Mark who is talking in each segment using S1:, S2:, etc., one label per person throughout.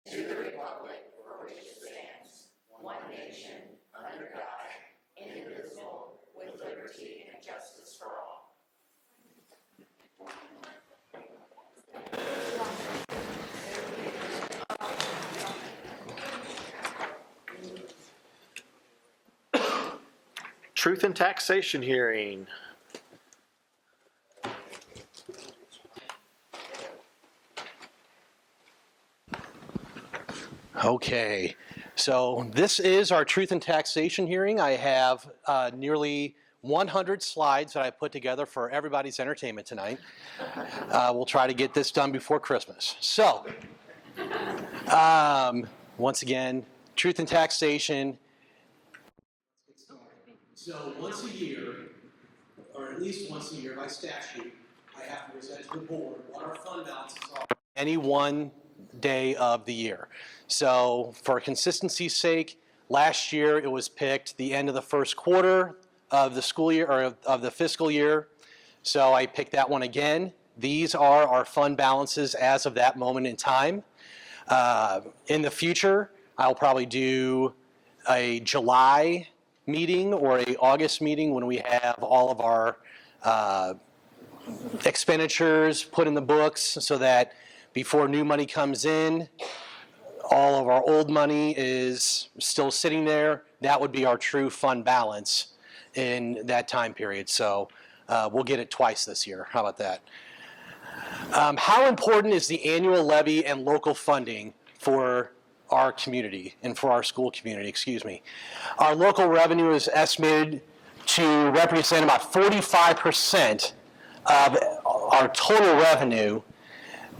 S1: to the republic for which it stands, one nation, under God, indivisible, with liberty and justice for all.
S2: Truth and taxation hearing. Okay, so this is our truth and taxation hearing. I have nearly 100 slides that I put together for everybody's entertainment tonight. We'll try to get this done before Christmas. So, once again, truth and taxation. So once a year, or at least once a year by statute, I have to present to the board what our fund balances are any one day of the year. So for consistency's sake, last year it was picked the end of the first quarter of the school year, or of the fiscal year. So I picked that one again. These are our fund balances as of that moment in time. In the future, I'll probably do a July meeting or a August meeting when we have all of our expenditures put in the books so that before new money comes in, all of our old money is still sitting there. That would be our true fund balance in that time period. So we'll get it twice this year. How about that? How important is the annual levy and local funding for our community and for our school community, excuse me. Our local revenue is estimated to represent about 45% of our total revenue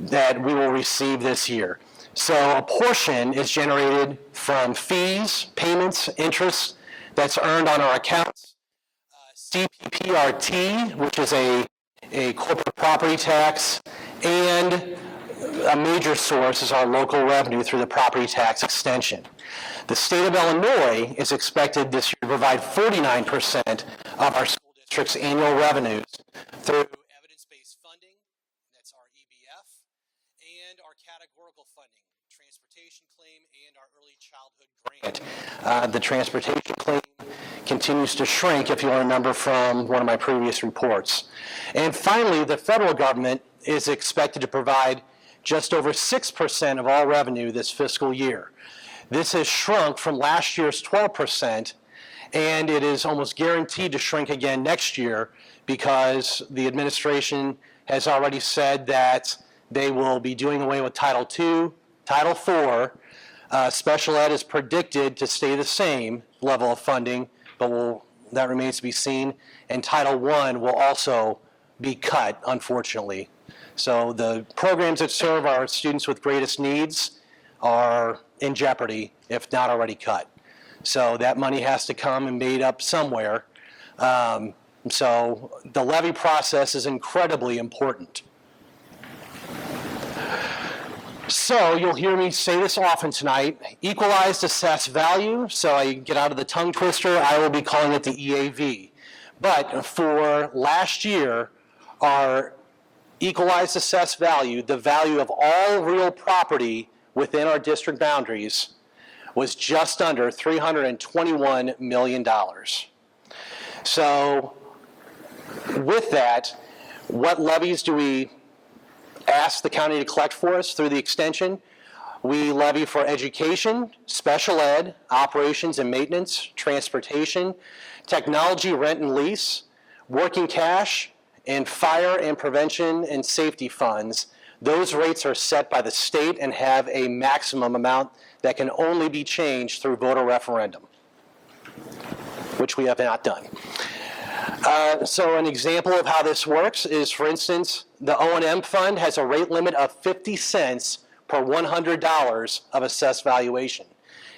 S2: that we will receive this year. So a portion is generated from fees, payments, interest that's earned on our accounts. CPPRT, which is a corporate property tax, and a major source is our local revenue through the property tax extension. The state of Illinois is expected this year to provide 49% of our school district's annual revenues through evidence-based funding, that's our EBF, and our categorical funding, transportation claim, and our early childhood grant. The transportation claim continues to shrink, if you'll remember from one of my previous reports. And finally, the federal government is expected to provide just over 6% of all revenue this fiscal year. This has shrunk from last year's 12%, and it is almost guaranteed to shrink again next year because the administration has already said that they will be doing away with Title II, Title IV. Special ed is predicted to stay the same level of funding, but that remains to be seen. And Title I will also be cut, unfortunately. So the programs that serve our students with greatest needs are in jeopardy, if not already cut. So that money has to come and made up somewhere. So the levy process is incredibly important. So you'll hear me say this often tonight, equalized assessed value. So I get out of the tongue twister, I will be calling it the EAV. But for last year, our equalized assessed value, the value of all real property within our district boundaries, was just under $321 million. So with that, what levies do we ask the county to collect for us through the extension? We levy for education, special ed, operations and maintenance, transportation, technology, rent and lease, working cash, and fire and prevention and safety funds. Those rates are set by the state and have a maximum amount that can only be changed through voter referendum, which we have not done. So an example of how this works is, for instance, the O&M fund has a rate limit of 50 cents per $100 of assessed valuation.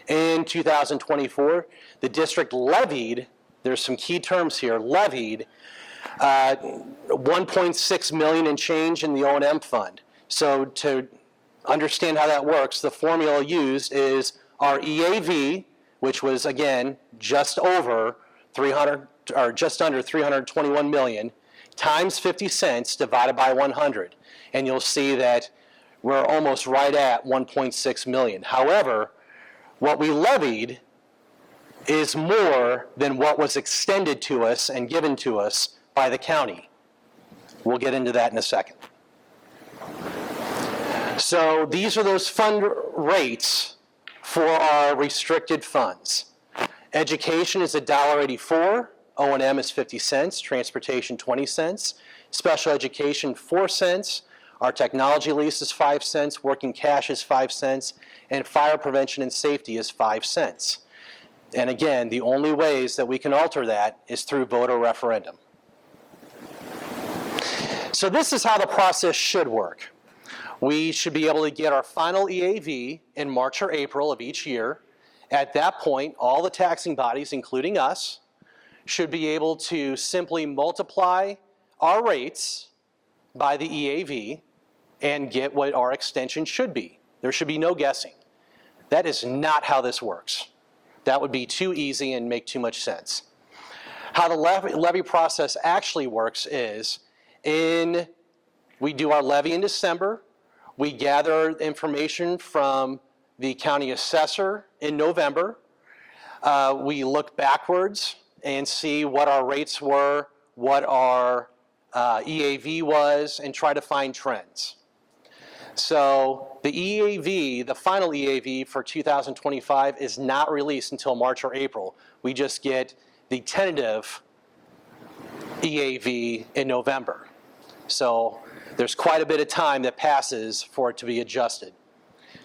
S2: In 2024, the district levied, there's some key terms here, levied 1.6 million and change in the O&M fund. So to understand how that works, the formula used is our EAV, which was again just over 300 or just under 321 million, times 50 cents divided by 100. And you'll see that we're almost right at 1.6 million. However, what we levied is more than what was extended to us and given to us by the county. We'll get into that in a second. So these are those fund rates for our restricted funds. Education is $1.84, O&M is 50 cents, transportation 20 cents, special education 4 cents, our technology lease is 5 cents, working cash is 5 cents, and fire prevention and safety is 5 cents. And again, the only ways that we can alter that is through voter referendum. So this is how the process should work. We should be able to get our final EAV in March or April of each year. At that point, all the taxing bodies, including us, should be able to simply multiply our rates by the EAV and get what our extension should be. There should be no guessing. That is not how this works. That would be too easy and make too much sense. How the levy process actually works is we do our levy in December. We gather information from the county assessor in November. We look backwards and see what our rates were, what our EAV was, and try to find trends. So the EAV, the final EAV for 2025 is not released until March or April. We just get the tentative EAV in November. So there's quite a bit of time that passes for it to be adjusted.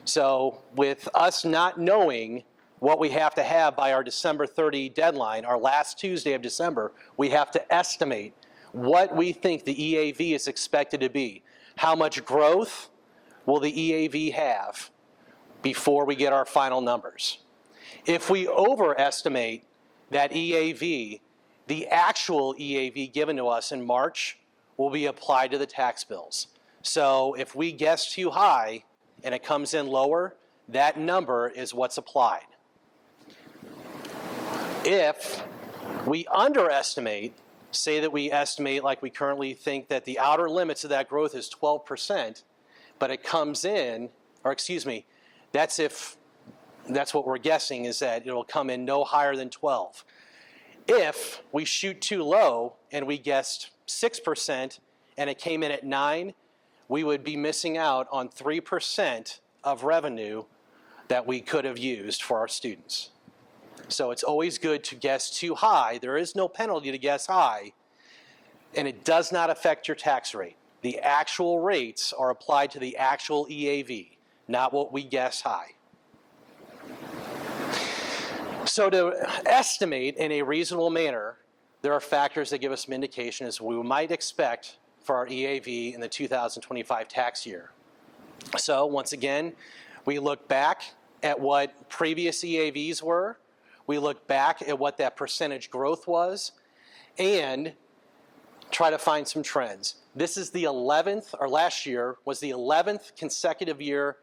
S2: So with us not knowing what we have to have by our December 30 deadline, our last Tuesday of December, we have to estimate what we think the EAV is expected to be. How much growth will the EAV have before we get our final numbers? If we overestimate that EAV, the actual EAV given to us in March will be applied to the tax bills. So if we guess too high and it comes in lower, that number is what's applied. If we underestimate, say that we estimate like we currently think that the outer limits of that growth is 12%, but it comes in, or excuse me, that's what we're guessing, is that it will come in no higher than 12. If we shoot too low and we guessed 6% and it came in at 9, we would be missing out on 3% of revenue that we could have used for our students. So it's always good to guess too high. There is no penalty to guess high, and it does not affect your tax rate. The actual rates are applied to the actual EAV, not what we guess high. So to estimate in a reasonable manner, there are factors that give us some indication as we might expect for our EAV in the 2025 tax year. So once again, we look back at what previous EAVs were. We look back at what that percentage growth was and try to find some trends. This is the 11th, or last year was the 11th consecutive year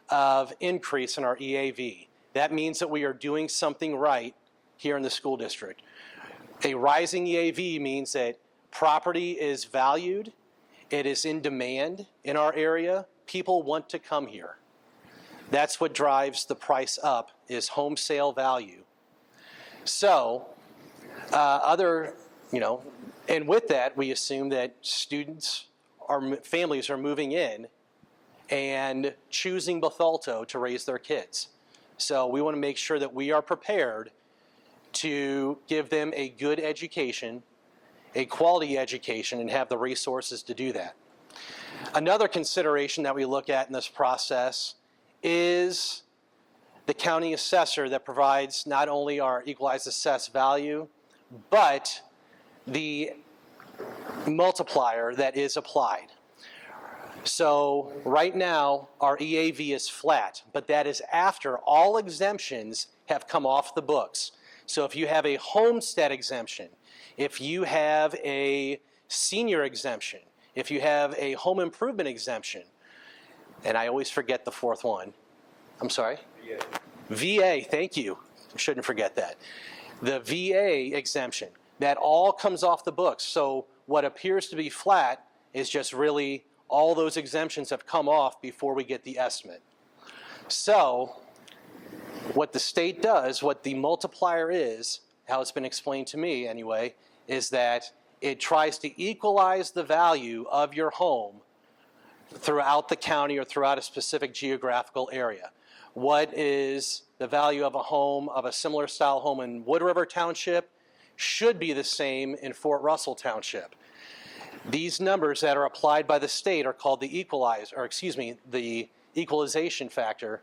S2: of increase in our EAV. That means that we are doing something right here in the school district. A rising EAV means that property is valued, it is in demand in our area, people want to come here. That's what drives the price up, is home sale value. So, and with that, we assume that families are moving in and choosing Bethalto to raise their kids. So we want to make sure that we are prepared to give them a good education, a quality education, and have the resources to do that. Another consideration that we look at in this process is the county assessor that provides not only our equalized assessed value, but the multiplier that is applied. So right now, our EAV is flat, but that is after all exemptions have come off the books. So if you have a homestead exemption, if you have a senior exemption, if you have a home improvement exemption, and I always forget the fourth one. I'm sorry? VA, thank you. I shouldn't forget that. The VA exemption, that all comes off the books. So what appears to be flat is just really all those exemptions have come off before we get the estimate. So what the state does, what the multiplier is, how it's been explained to me anyway, is that it tries to equalize the value of your home throughout the county or throughout a specific geographical area. What is the value of a home, of a similar style home in Wood River Township, should be the same in Fort Russell Township. These numbers that are applied by the state are called the the equalization factor,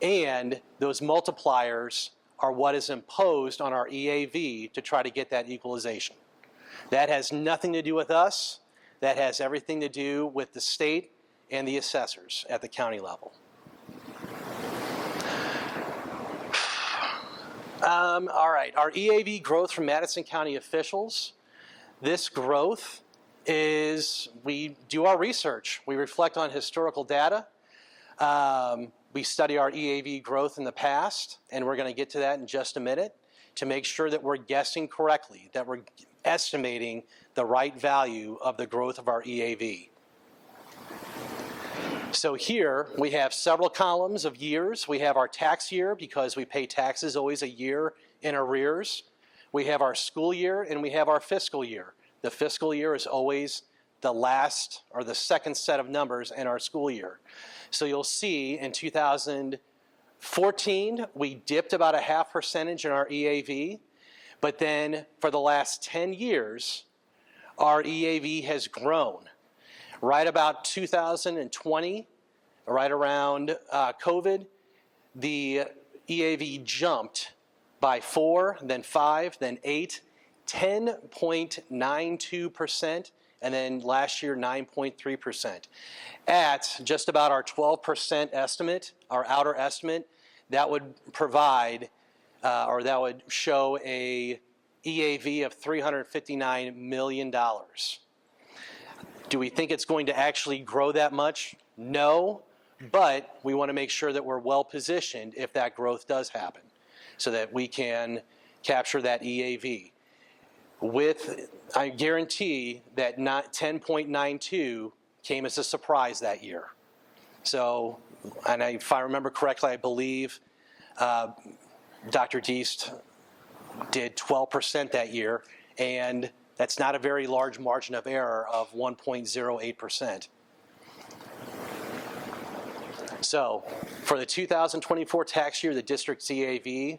S2: and those multipliers are what is imposed on our EAV to try to get that equalization. That has nothing to do with us. That has everything to do with the state and the assessors at the county level. All right, our EAV growth from Madison County officials. This growth is, we do our research. We reflect on historical data. We study our EAV growth in the past, and we're going to get to that in just a minute to make sure that we're guessing correctly, that we're estimating the right value of the growth of our EAV. So here we have several columns of years. We have our tax year because we pay taxes always a year in arrears. We have our school year and we have our fiscal year. The fiscal year is always the last or the second set of numbers in our school year. So you'll see in 2014, we dipped about 0.5% in our EAV, but then for the last 10 years, our EAV has grown. Right about 2020, right around COVID, the EAV jumped by 4, then 5, then 8, 10.92%, and then last year 9.3%. At just about our 12% estimate, our outer estimate, that would provide, or that would show a EAV of $359 million. Do we think it's going to actually grow that much? No, but we want to make sure that we're well positioned if that growth does happen so that we can capture that EAV. I guarantee that 10.92 came as a surprise that year. So, and if I remember correctly, I believe Dr. Deist did 12% that year, and that's not a very large margin of error of 1.08%. So for the 2024 tax year, the district's EAV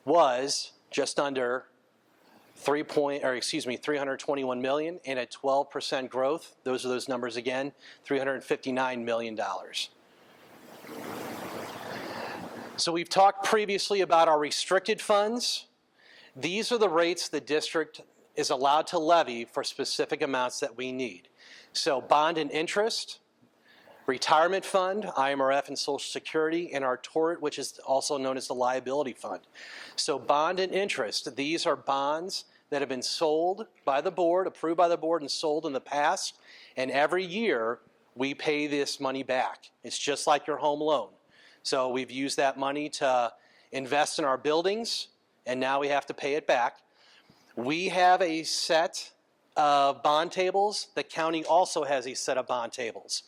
S2: was just under 321 million, and a 12% growth. Those are those numbers again, $359 million. So we've talked previously about our restricted funds. These are the rates the district is allowed to levy for specific amounts that we need. So bond and interest, retirement fund, IMRF and Social Security, and our tort, which is also known as the liability fund. So bond and interest, these are bonds that have been sold by the board, approved by the board, and sold in the past. And every year, we pay this money back. It's just like your home loan. So we've used that money to invest in our buildings, and now we have to pay it back. We have a set of bond tables. The county also has a set of bond tables.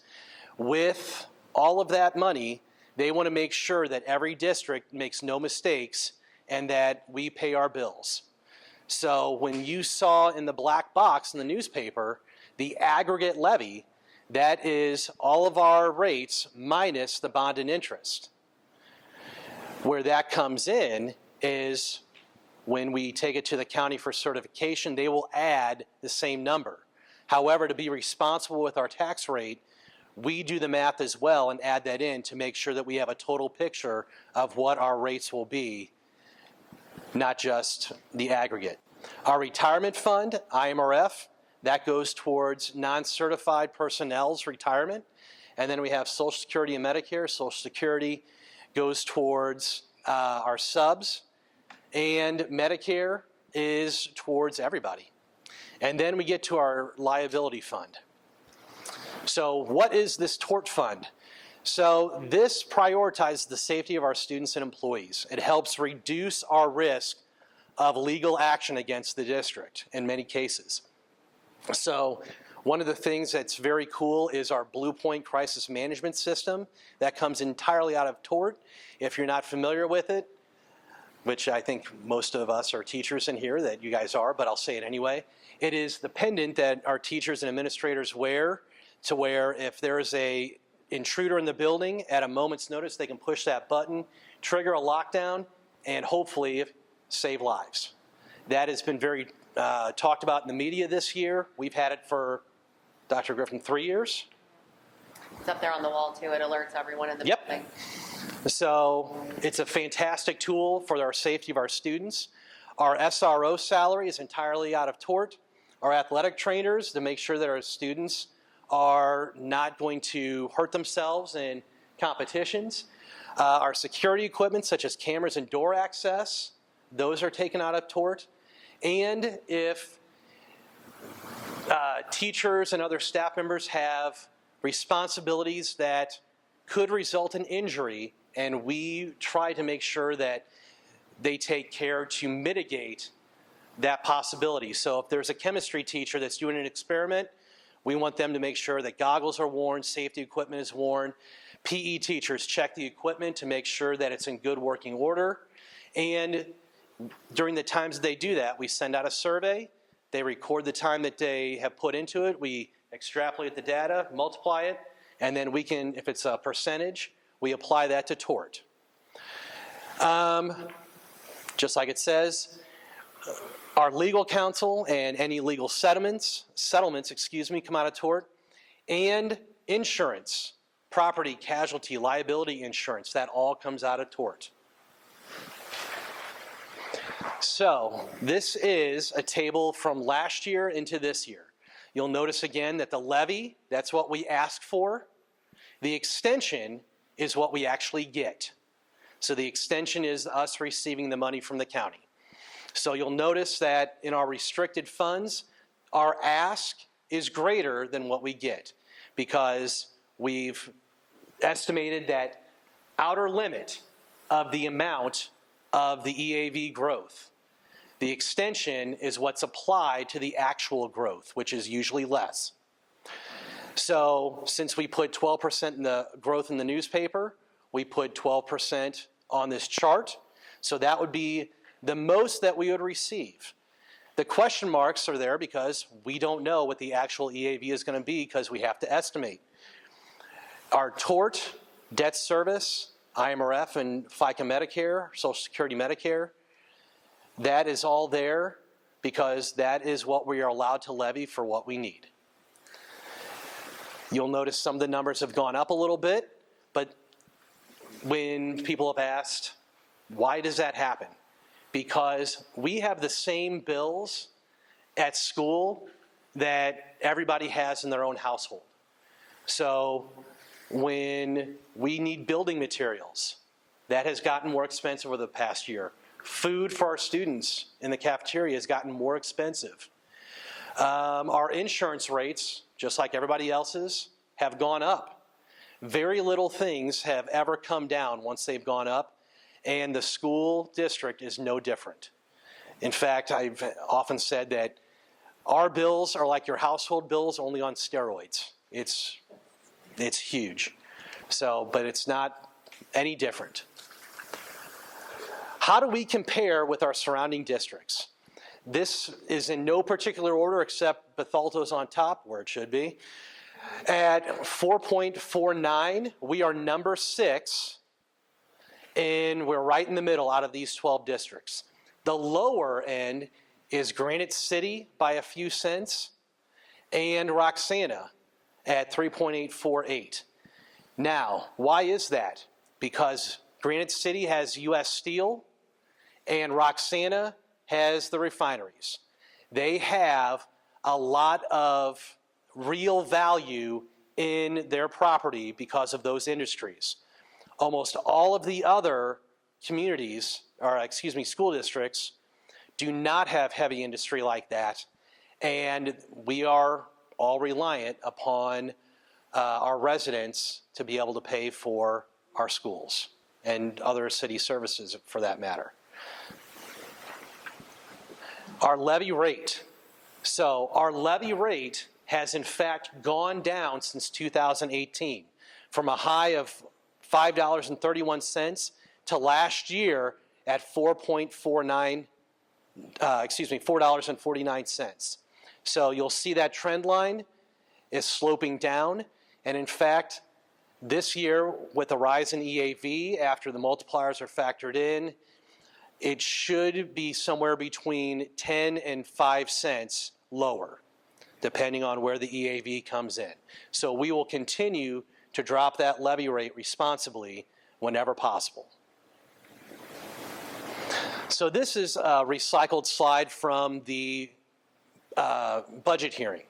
S2: With all of that money, they want to make sure that every district makes no mistakes and that we pay our bills. So when you saw in the black box in the newspaper, the aggregate levy, that is all of our rates minus the bond and interest. Where that comes in is when we take it to the county for certification, they will add the same number. However, to be responsible with our tax rate, we do the math as well and add that in to make sure that we have a total picture of what our rates will be, not just the aggregate. Our retirement fund, IMRF, that goes towards non-certified personnel's retirement. And then we have Social Security and Medicare. Social Security goes towards our subs, and Medicare is towards everybody. And then we get to our liability fund. So what is this tort fund? So this prioritizes the safety of our students and employees. It helps reduce our risk of legal action against the district in many cases. So One of the things that's very cool is our Blue Point crisis management system that comes entirely out of tort. If you're not familiar with it, which I think most of us are teachers in here, that you guys are, but I'll say it anyway. It is the pendant that our teachers and administrators wear to where if there is a intruder in the building, at a moment's notice, they can push that button, trigger a lockdown, and hopefully save lives. That has been very talked about in the media this year. We've had it for, Dr. Griffin, 3 years.
S3: It's up there on the wall too. It alerts everyone in the
S2: Yep.
S3: building.
S2: So it's a fantastic tool for our safety of our students. Our SRO salary is entirely out of tort. Our athletic trainers, to make sure that our students are not going to hurt themselves in competitions. Our security equipment, such as cameras and door access, those are taken out of tort. And if teachers and other staff members have responsibilities that could result in injury, and we try to make sure that they take care to mitigate that possibility. So if there's a chemistry teacher that's doing an experiment, we want them to make sure that goggles are worn, safety equipment is worn. PE teachers check the equipment to make sure that it's in good working order. And during the times that they do that, we send out a survey. They record the time that they have put into it. We extrapolate the data, multiply it, and then we can, if it's a percentage, we apply that to tort. Just like it says, our legal counsel and any legal settlements, come out of tort, and insurance, property, casualty, liability insurance, that all comes out of tort. So this is a table from last year into this year. You'll notice again that the levy, that's what we ask for. The extension is what we actually get. So the extension is us receiving the money from the county. So you'll notice that in our restricted funds, our ask is greater than what we get because we've estimated that outer limit of the amount of the EAV growth. The extension is what's applied to the actual growth, which is usually less. So since we put 12% in the growth in the newspaper, we put 12% on this chart. So that would be the most that we would receive. The question marks are there because we don't know what the actual EAV is going to be because we have to estimate. Our tort, debt service, IMRF and FICA Medicare, Social Security Medicare, that is all there because that is what we are allowed to levy for what we need. You'll notice some of the numbers have gone up a little bit, but when people have asked, why does that happen? Because we have the same bills at school that everybody has in their own household. So when we need building materials, that has gotten more expensive over the past year. Food for our students in the cafeteria has gotten more expensive. Our insurance rates, just like everybody else's, have gone up. Very little things have ever come down once they've gone up, and the school district is no different. In fact, I've often said that our bills are like your household bills, only on steroids. It's huge. So, but it's not any different. How do we compare with our surrounding districts? This is in no particular order except Bethalto's on top, where it should be. At 4.49, we are number 6, and we're right in the middle out of these 12 districts. The lower end is Granite City by a few cents, and Roxana at 3.848. Now, why is that? Because Granite City has U.S. Steel, and Roxana has the refineries. They have a lot of real value in their property because of those industries. Almost all of the other communities, or school districts, do not have heavy industry like that, and we are all reliant upon our residents to be able to pay for our schools and other city services for that matter. Our levy rate. So our levy rate has in fact gone down since 2018 from a high of $5.31 to last year at $4.49. So you'll see that trend line is sloping down. And in fact, this year with the rise in EAV, after the multipliers are factored in, it should be somewhere between 10 and 5 cents lower, depending on where the EAV comes in. So we will continue to drop that levy rate responsibly whenever possible. So this is a recycled slide from the budget hearing.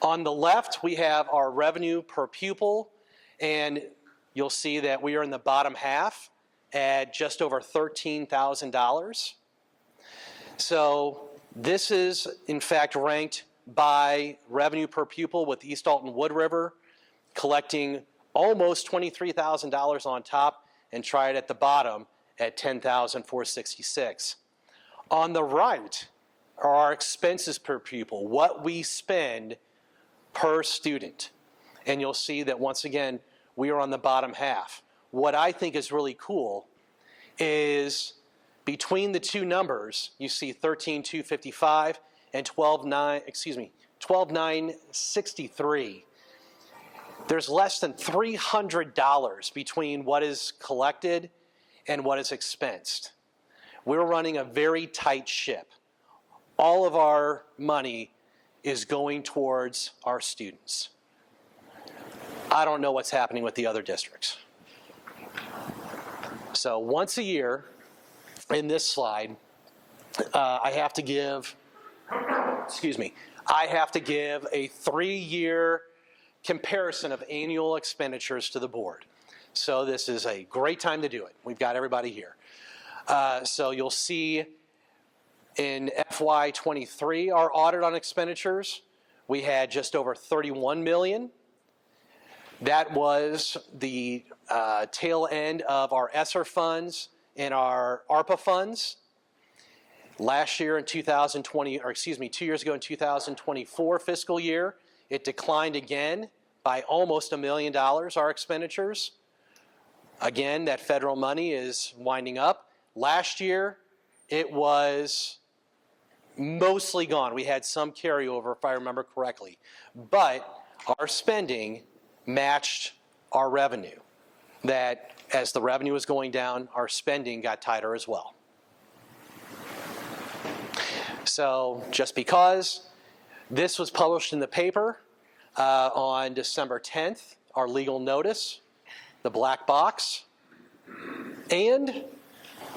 S2: On the left, we have our revenue per pupil, and you'll see that we are in the bottom half at just over $13,000. So this is, in fact, ranked by revenue per pupil, with East Alton Wood River collecting almost $23,000 on top, and Triad at the bottom at $10,466. On the right are our expenses per pupil, what we spend per student. And you'll see that once again, we are on the bottom half. What I think is really cool is between the two numbers, you see $13,255 and $12,963. There's less than $300 between what is collected and what is expensed. We're running a very tight ship. All of our money is going towards our students. I don't know what's happening with the other districts. So once a year, in this slide, I have to give a 3-year comparison of annual expenditures to the board. So this is a great time to do it. We've got everybody here. So you'll see in FY23, our audit on expenditures, we had just over $31 million. That was the tail end of our ESSER funds and our ARPA funds. Last year in 2020, or excuse me, 2 years ago in 2024 fiscal year, it declined again by almost $1 million, our expenditures. Again, that federal money is winding up. Last year, it was mostly gone. We had some carryover, if I remember correctly. But our spending matched our revenue. That as the revenue was going down, our spending got tighter as well. So just because this was published in the paper on December 10th, our legal notice, the black box, and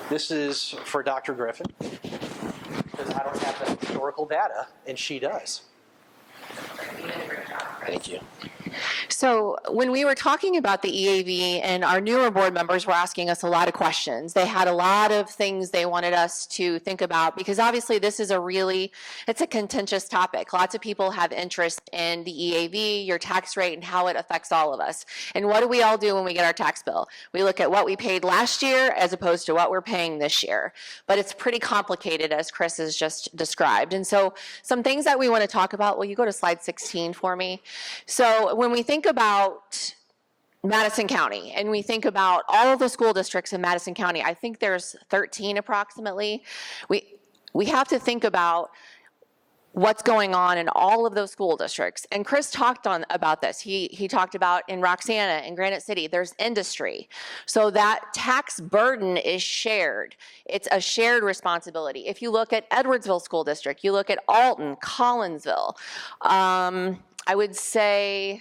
S2: this is for Dr. Griffin, because I don't have the historical data, and she does. Thank you.
S3: So when we were talking about the EAV, and our newer board members were asking us a lot of questions, they had a lot of things they wanted us to think about, because obviously this is it's a contentious topic. Lots of people have interest in the EAV, your tax rate, and how it affects all of us. And what do we all do when we get our tax bill? We look at what we paid last year as opposed to what we're paying this year. But it's pretty complicated, as Chris has just described. And so some things that we want to talk about, will you go to slide 16 for me? So when we think about Madison County, and we think about all of the school districts in Madison County, I think there's 13 approximately. We have to think about what's going on in all of those school districts. And Chris talked about this. He talked about in Roxana, in Granite City, there's industry. So that tax burden is shared. It's a shared responsibility. If you look at Edwardsville School District, you look at Alton, Collinsville, I would say,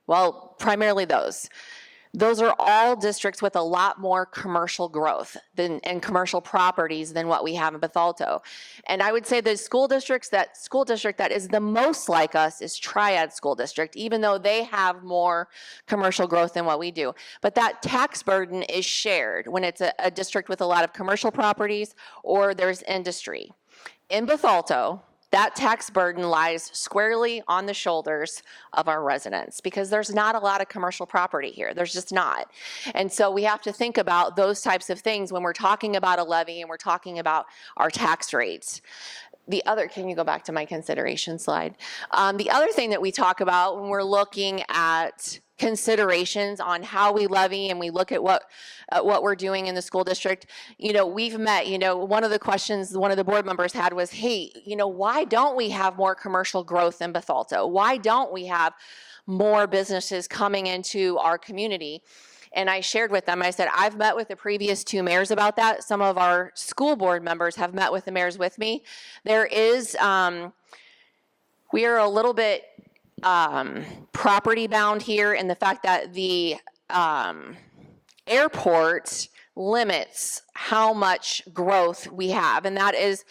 S3: well, primarily those. Those are all districts with a lot more commercial growth and commercial properties than what we have in Bethalto. And I would say the school district that is the most like us is Triad School District, even though they have more commercial growth than what we do. But that tax burden is shared when it's a district with a lot of commercial properties or there's industry. In Bethalto, that tax burden lies squarely on the shoulders of our residents, because there's not a lot of commercial property here. There's just not. And so we have to think about those types of things when we're talking about a levy and we're talking about our tax rates. Can you go back to my consideration slide? The other thing that we talk about when we're looking at considerations on how we levy and we look at what we're doing in the school district, we've met, one of the questions one of the board members had was, hey, why don't we have more commercial growth in Bethalto? Why don't we have more businesses coming into our community? And I shared with them, I said, I've met with the previous 2 mayors about that. Some of our school board members have met with the mayors with me. There is, we are a little bit property bound here in the fact that the airport limits how much growth we have, and that is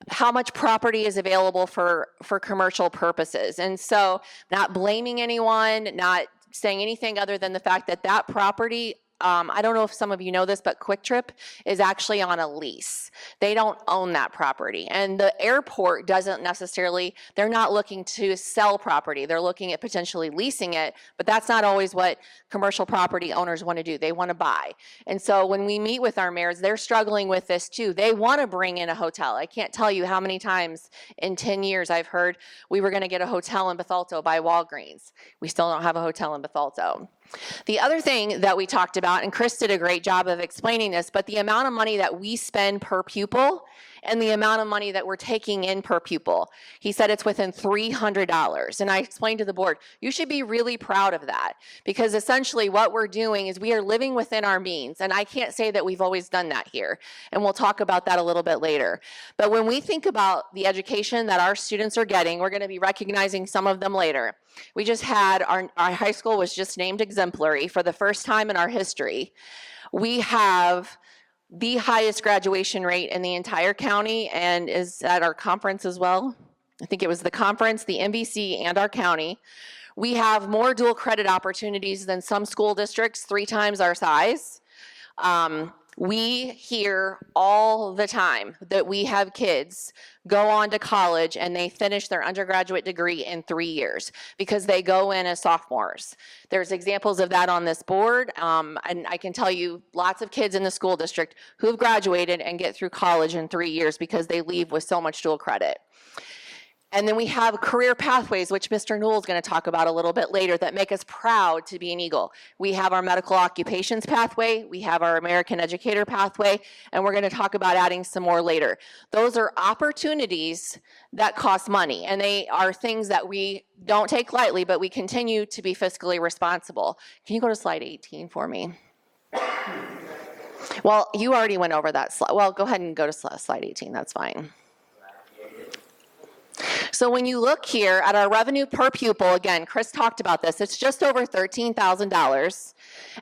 S3: how much property is available for commercial purposes. And so not blaming anyone, not saying anything other than the fact that that property, I don't know if some of you know this, but Quick Trip is actually on a lease. They don't own that property. And the airport doesn't necessarily, they're not looking to sell property. They're looking at potentially leasing it, but that's not always what commercial property owners want to do. They want to buy. And so when we meet with our mayors, they're struggling with this too. They want to bring in a hotel. I can't tell you how many times in 10 years I've heard we were going to get a hotel in Bethalto by Walgreens. We still don't have a hotel in Bethalto. The other thing that we talked about, and Chris did a great job of explaining this, but the amount of money that we spend per pupil and the amount of money that we're taking in per pupil. He said it's within $300. And I explained to the board, you should be really proud of that, because essentially what we're doing is we are living within our means. And I can't say that we've always done that here. And we'll talk about that a little bit later. But when we think about the education that our students are getting, we're going to be recognizing some of them later. We just had, our high school was just named exemplary for the first time in our history. We have the highest graduation rate in the entire county, and is at our conference as well. I think it was the conference, the MVC, and our county. We have more dual credit opportunities than some school districts, 3 times our size. We hear all the time that we have kids go on to college and they finish their undergraduate degree in 3 years because they go in as sophomores. There's examples of that on this board, and I can tell you lots of kids in the school district who have graduated and get through college in 3 years because they leave with so much dual credit. And then we have career pathways, which Mr. Newell is going to talk about a little bit later, that make us proud to be an Eagle. We have our medical occupations pathway, we have our American educator pathway, and we're going to talk about adding some more later. Those are opportunities that cost money, and they are things that we don't take lightly, but we continue to be fiscally responsible. Can you go to slide 18 for me? Well, you already went over that slide. Well, go ahead and go to slide 18, that's fine. So when you look here at our revenue per pupil, again, Chris talked about this, it's just over $13,000,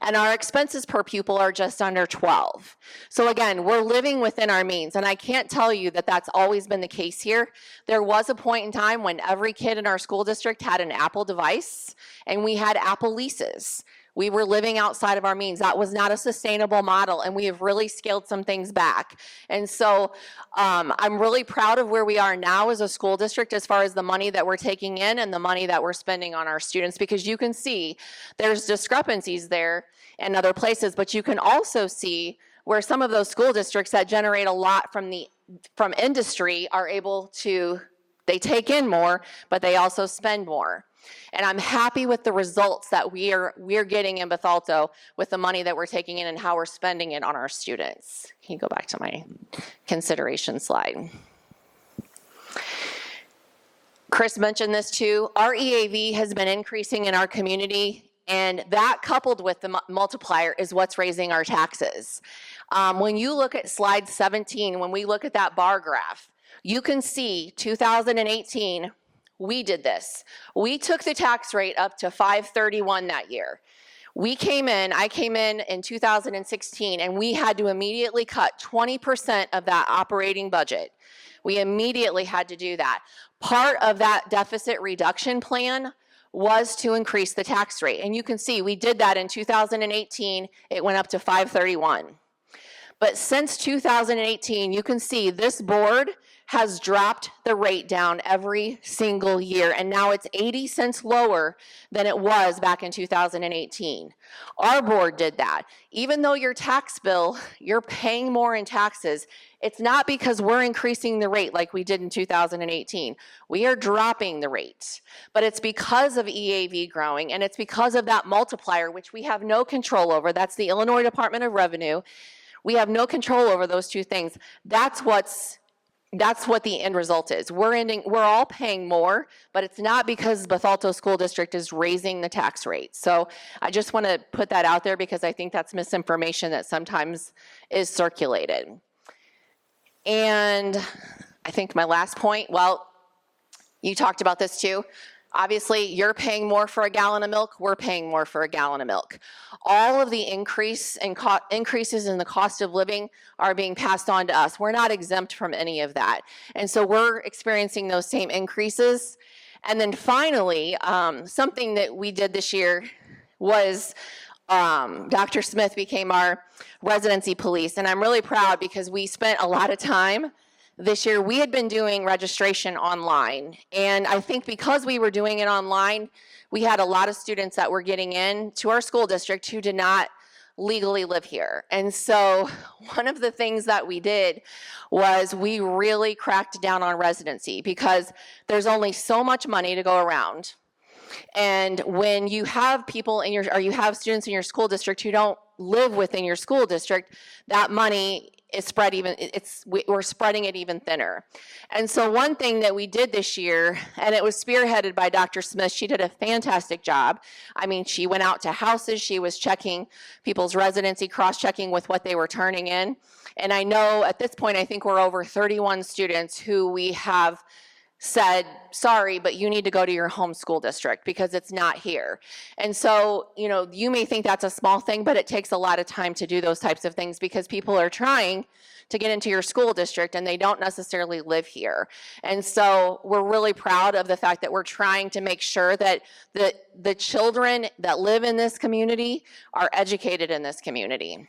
S3: and our expenses per pupil are just under 12. So again, we're living within our means, and I can't tell you that that's always been the case here. There was a point in time when every kid in our school district had an Apple device, and we had Apple leases. We were living outside of our means. That was not a sustainable model, and we have really scaled some things back. And so I'm really proud of where we are now as a school district as far as the money that we're taking in and the money that we're spending on our students, because you can see there's discrepancies there in other places, but you can also see where some of those school districts that generate a lot from industry are able to, they take in more, but they also spend more. And I'm happy with the results that we're getting in Bethalto with the money that we're taking in and how we're spending it on our students. Can you go back to my consideration slide? Chris mentioned this too. Our EAV has been increasing in our community, and that coupled with the multiplier is what's raising our taxes. When you look at slide 17, when we look at that bar graph, you can see 2018, we did this. We took the tax rate up to 531 that year. I came in 2016, and we had to immediately cut 20% of that operating budget. We immediately had to do that. Part of that deficit reduction plan was to increase the tax rate. And you can see we did that in 2018. It went up to 531. But since 2018, you can see this board has dropped the rate down every single year, and now it's 80 cents lower than it was back in 2018. Our board did that. Even though your tax bill, you're paying more in taxes, it's not because we're increasing the rate like we did in 2018. We are dropping the rate, but it's because of EAV growing, and it's because of that multiplier, which we have no control over. That's the Illinois Department of Revenue. We have no control over those two things. That's what the end result is. We're all paying more, but it's not because Bethalto School District is raising the tax rate. So I just want to put that out there because I think that's misinformation that sometimes is circulated. And I think my last point, well, you talked about this too. Obviously, you're paying more for a gallon of milk, we're paying more for a gallon of milk. All of the increases in the cost of living are being passed on to us. We're not exempt from any of that. And so we're experiencing those same increases. And then finally, something that we did this year was Dr. Smith became our residency police. And I'm really proud because we spent a lot of time this year. We had been doing registration online, and I think because we were doing it online, we had a lot of students that were getting in to our school district who did not legally live here. And so one of the things that we did was we really cracked down on residency because there's only so much money to go around. And when you have people in or you have students in your school district who don't live within your school district, that money is spread we're spreading it even thinner. And so one thing that we did this year, and it was spearheaded by Dr. Smith, she did a fantastic job. I mean, she went out to houses, she was checking people's residency, cross-checking with what they were turning in. And I know at this point, I think we're over 31 students who we have said, sorry, but you need to go to your home school district because it's not here. And so, you may think that's a small thing, but it takes a lot of time to do those types of things because people are trying to get into your school district and they don't necessarily live here. And so we're really proud of the fact that we're trying to make sure that the children that live in this community are educated in this community.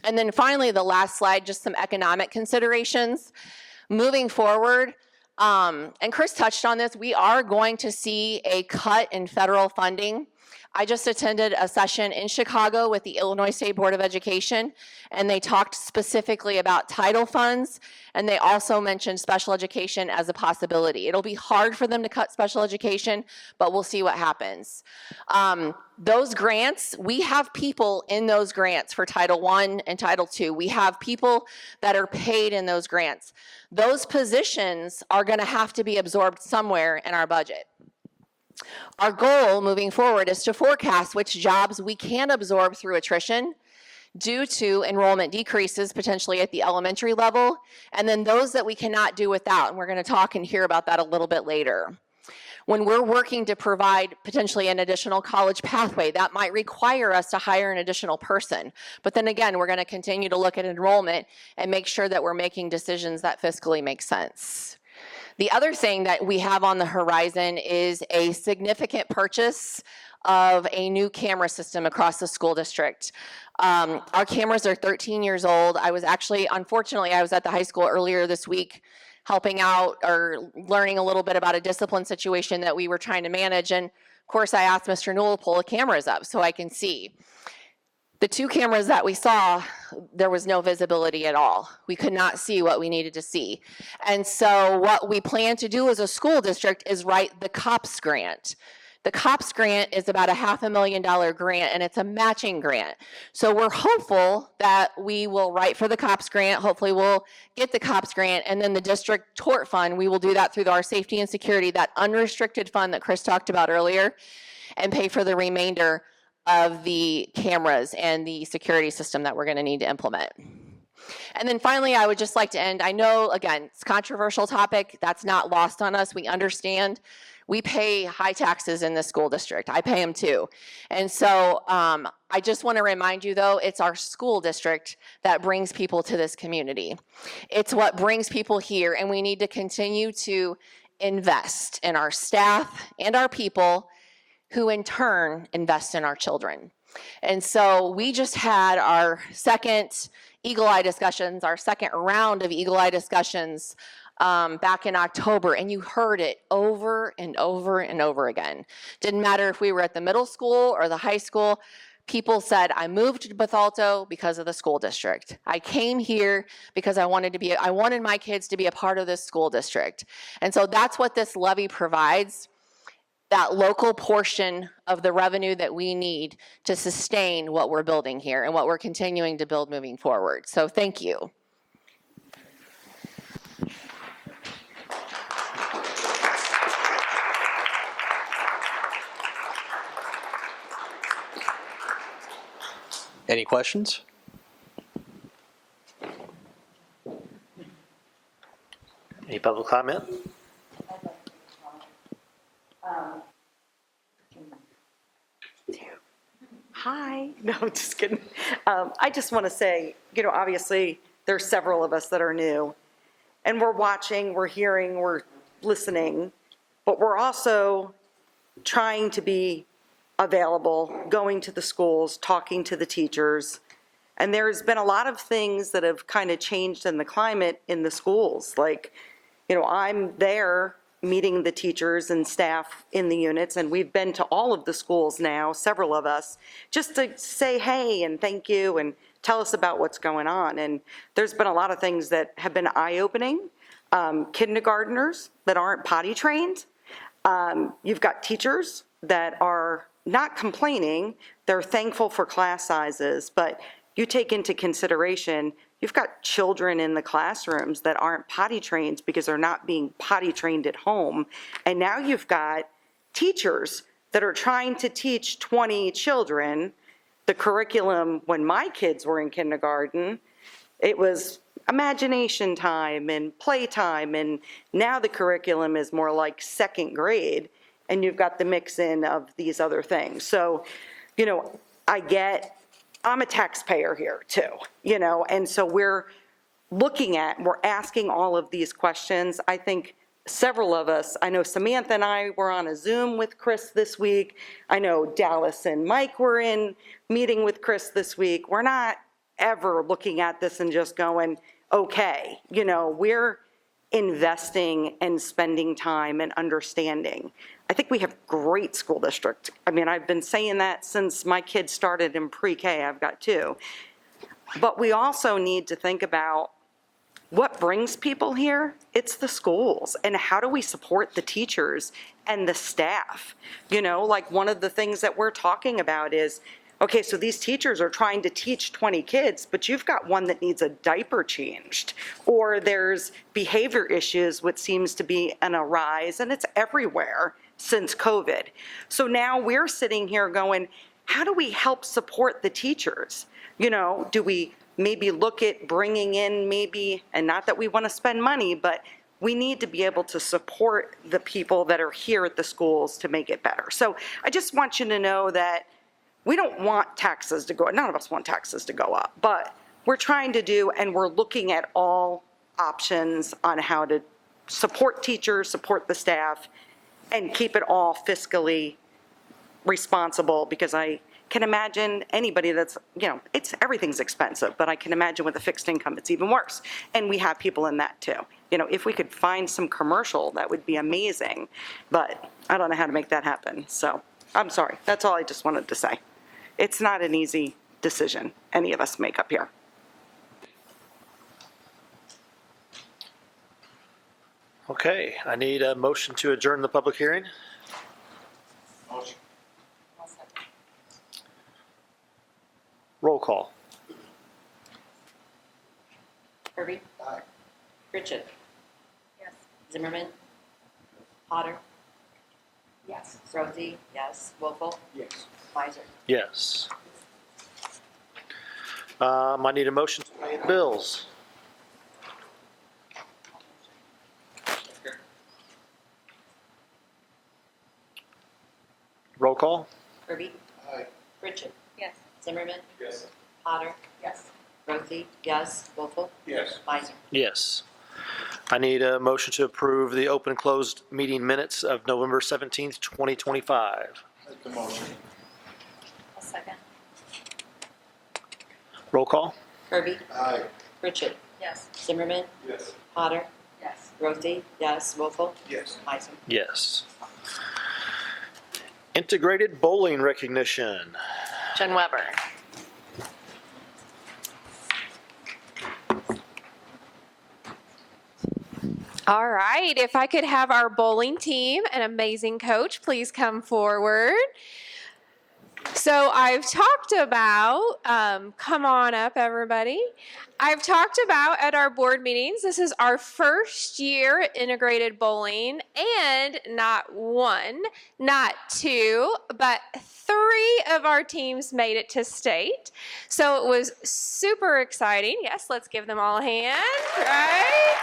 S3: And then finally, the last slide, just some economic considerations. Moving forward, and Chris touched on this, we are going to see a cut in federal funding. I just attended a session in Chicago with the Illinois State Board of Education, and they talked specifically about title funds, and they also mentioned special education as a possibility. It'll be hard for them to cut special education, but we'll see what happens. Those grants, we have people in those grants for Title I and Title II. We have people that are paid in those grants. Those positions are going to have to be absorbed somewhere in our budget. Our goal moving forward is to forecast which jobs we can absorb through attrition due to enrollment decreases potentially at the elementary level, and then those that we cannot do without, and we're going to talk and hear about that a little bit later. When we're working to provide potentially an additional college pathway, that might require us to hire an additional person. But then again, we're going to continue to look at enrollment and make sure that we're making decisions that fiscally make sense. The other thing that we have on the horizon is a significant purchase of a new camera system across the school district. Our cameras are 13 years old. Unfortunately, I was at the high school earlier this week helping out or learning a little bit about a discipline situation that we were trying to manage. And of course, I asked Mr. Newell to pull the cameras up so I can see. The two cameras that we saw, there was no visibility at all. We could not see what we needed to see. And so what we plan to do as a school district is write the COPS grant. The COPS grant is about a $500,000 grant, and it's a matching grant. So we're hopeful that we will write for the COPS grant. Hopefully we'll get the COPS grant, and then the district tort fund, we will do that through our safety and security, that unrestricted fund that Chris talked about earlier, and pay for the remainder of the cameras and the security system that we're going to need to implement. And then finally, I would just like to end. I know, again, it's a controversial topic. That's not lost on us. We understand. We pay high taxes in this school district. I pay them too. And so I just want to remind you, though, it's our school district that brings people to this community. It's what brings people here, and we need to continue to invest in our staff and our people who in turn invest in our children. And so we just had our second Eagle Eye discussions, our second round of Eagle Eye discussions back in October, and you heard it over and over and over again. Didn't matter if we were at the middle school or the high school. People said, I moved to Bethalto because of the school district. I came here because I wanted my kids to be a part of this school district. And so that's what this levy provides, that local portion of the revenue that we need to sustain what we're building here and what we're continuing to build moving forward. So thank you.
S2: Any questions?
S4: Any public comment?
S5: Hi. No, just kidding. I just want to say, obviously, there's several of us that are new, and we're watching, we're hearing, we're listening, but we're also trying to be available, going to the schools, talking to the teachers. And there's been a lot of things that have kind of changed in the climate in the schools. Like, I'm there meeting the teachers and staff in the units, and we've been to all of the schools now, several of us, just to say hey and thank you and tell us about what's going on. And there's been a lot of things that have been eye-opening. Kindergartners that aren't potty trained. You've got teachers that are not complaining, they're thankful for class sizes, but you take into consideration, you've got children in the classrooms that aren't potty trained because they're not being potty trained at home. And now you've got teachers that are trying to teach 20 children the curriculum. When my kids were in kindergarten, it was imagination time and playtime, and now the curriculum is more like second grade, and you've got the mix in of these other things. So, I'm a taxpayer here too, and so we're asking all of these questions. I think several of us, I know Samantha and I were on a Zoom with Chris this week. I know Dallas and Mike were in meeting with Chris this week. We're not ever looking at this and just going, okay, we're investing and spending time and understanding. I think we have great school district. I mean, I've been saying that since my kids started in pre-K, I've got two. But we also need to think about what brings people here. It's the schools, and how do we support the teachers and the staff? Like one of the things that we're talking about is, okay, so these teachers are trying to teach 20 kids, but you've got one that needs a diaper changed, or there's behavior issues, which seems to be on a rise, and it's everywhere since COVID. So now we're sitting here going, how do we help support the teachers? Do we maybe look at bringing in and not that we want to spend money, but we need to be able to support the people that are here at the schools to make it better. So I just want you to know that we don't want taxes to go, none of us want taxes to go up, but we're trying to do, and we're looking at all options on how to support teachers, support the staff, and keep it all fiscally responsible, because I can imagine anybody that's, everything's expensive, but I can imagine with a fixed income, it's even worse. And we have people in that too. If we could find some commercial, that would be amazing, but I don't know how to make that happen. So I'm sorry, that's all I just wanted to say. It's not an easy decision any of us make up here.
S4: Okay, I need a motion to adjourn the public hearing.
S1: Motion.
S4: Roll call.
S6: Kirby?
S1: Aye.
S6: Pritchett?
S3: Yes.
S6: Zimmerman? Potter?
S3: Yes.
S6: Rosie? Yes. Wolfle?
S1: Yes.
S6: Weiser?
S4: Yes. I need a motion to pay the bills. Roll call.
S6: Kirby?
S1: Aye.
S6: Pritchett?
S3: Yes.
S6: Zimmerman?
S1: Yes.
S6: Potter?
S3: Yes.
S6: Rosie? Yes. Wolfle?
S1: Yes.
S6: Weiser?
S4: Yes. I need a motion to approve the open and closed meeting minutes of November 17th, 2025.
S1: Make the motion.
S3: A second.
S4: Roll call.
S6: Kirby?
S1: Aye.
S6: Pritchett?
S3: Yes.
S6: Zimmerman?
S1: Yes.
S6: Potter?
S3: Yes.
S6: Rothi, yes. Wolfle?
S7: Yes.
S6: Meiser?
S4: Yes. Integrated bowling recognition.
S3: Jen Weber. All right, if I could have our bowling team, an amazing coach, please come forward. So I've talked about, come on up, everybody. I've talked about at our board meetings, this is our first year at integrated bowling, and not one, not two, but 3 of our teams made it to state. So it was super exciting. Yes, let's give them all a hand, right?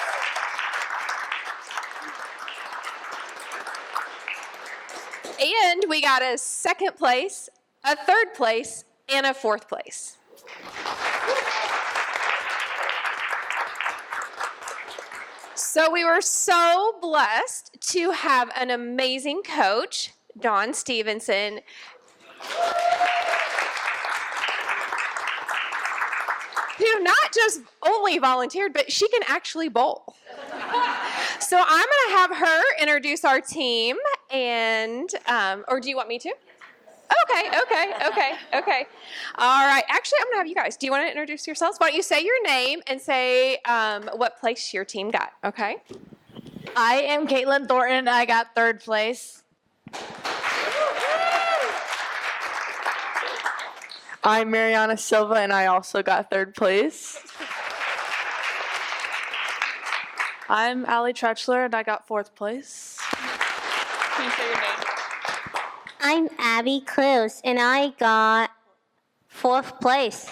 S3: And we got a 2nd place, a 3rd place, and a 4th place. So we were so blessed to have an amazing coach, Dawn Stevenson, who not just only volunteered, but she can actually bowl. So I'm going to have her introduce our team, and, or do you want me to? Okay. All right. Actually, I'm going to have you guys. Do you want to introduce yourselves? Why don't you say your name and say what place your team got, okay?
S8: I am Caitlin Thornton. I got 3rd place. I'm Mariana Silva, and I also got 3rd place. I'm Allie Trechler, and I got 4th place.
S3: Can you say your name?
S9: I'm Abby Close, and I got 4th place.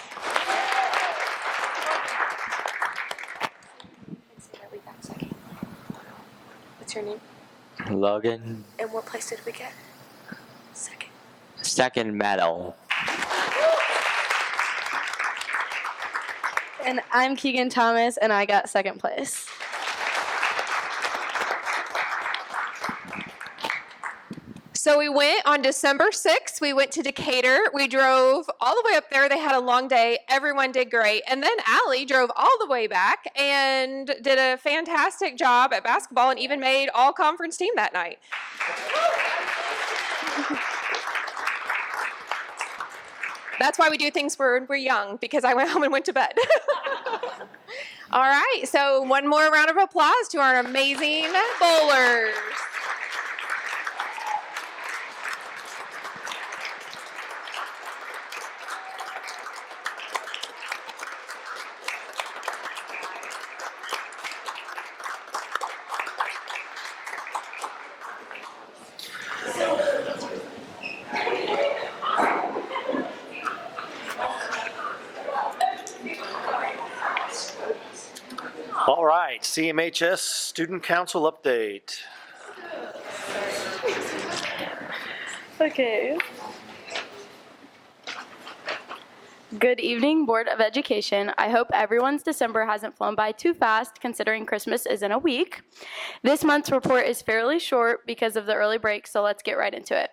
S3: What's your name?
S10: Logan,
S3: And what place did we get? 2nd.
S10: 2nd medal.
S8: And I'm Keegan Thomas, and I got 2nd place.
S3: So we went on December 6th. We went to Decatur. We drove all the way up there. They had a long day. Everyone did great. And then Allie drove all the way back and did a fantastic job at basketball and even made all-conference team that night. That's why we do things when we're young, because I went home and went to bed. All right, so one more round of applause to our amazing bowlers.
S4: All right, CMHS Student Council update.
S8: Okay. Good evening, Board of Education. I hope everyone's December hasn't flown by too fast, considering Christmas is in a week. This month's report is fairly short because of the early break, so let's get right into it.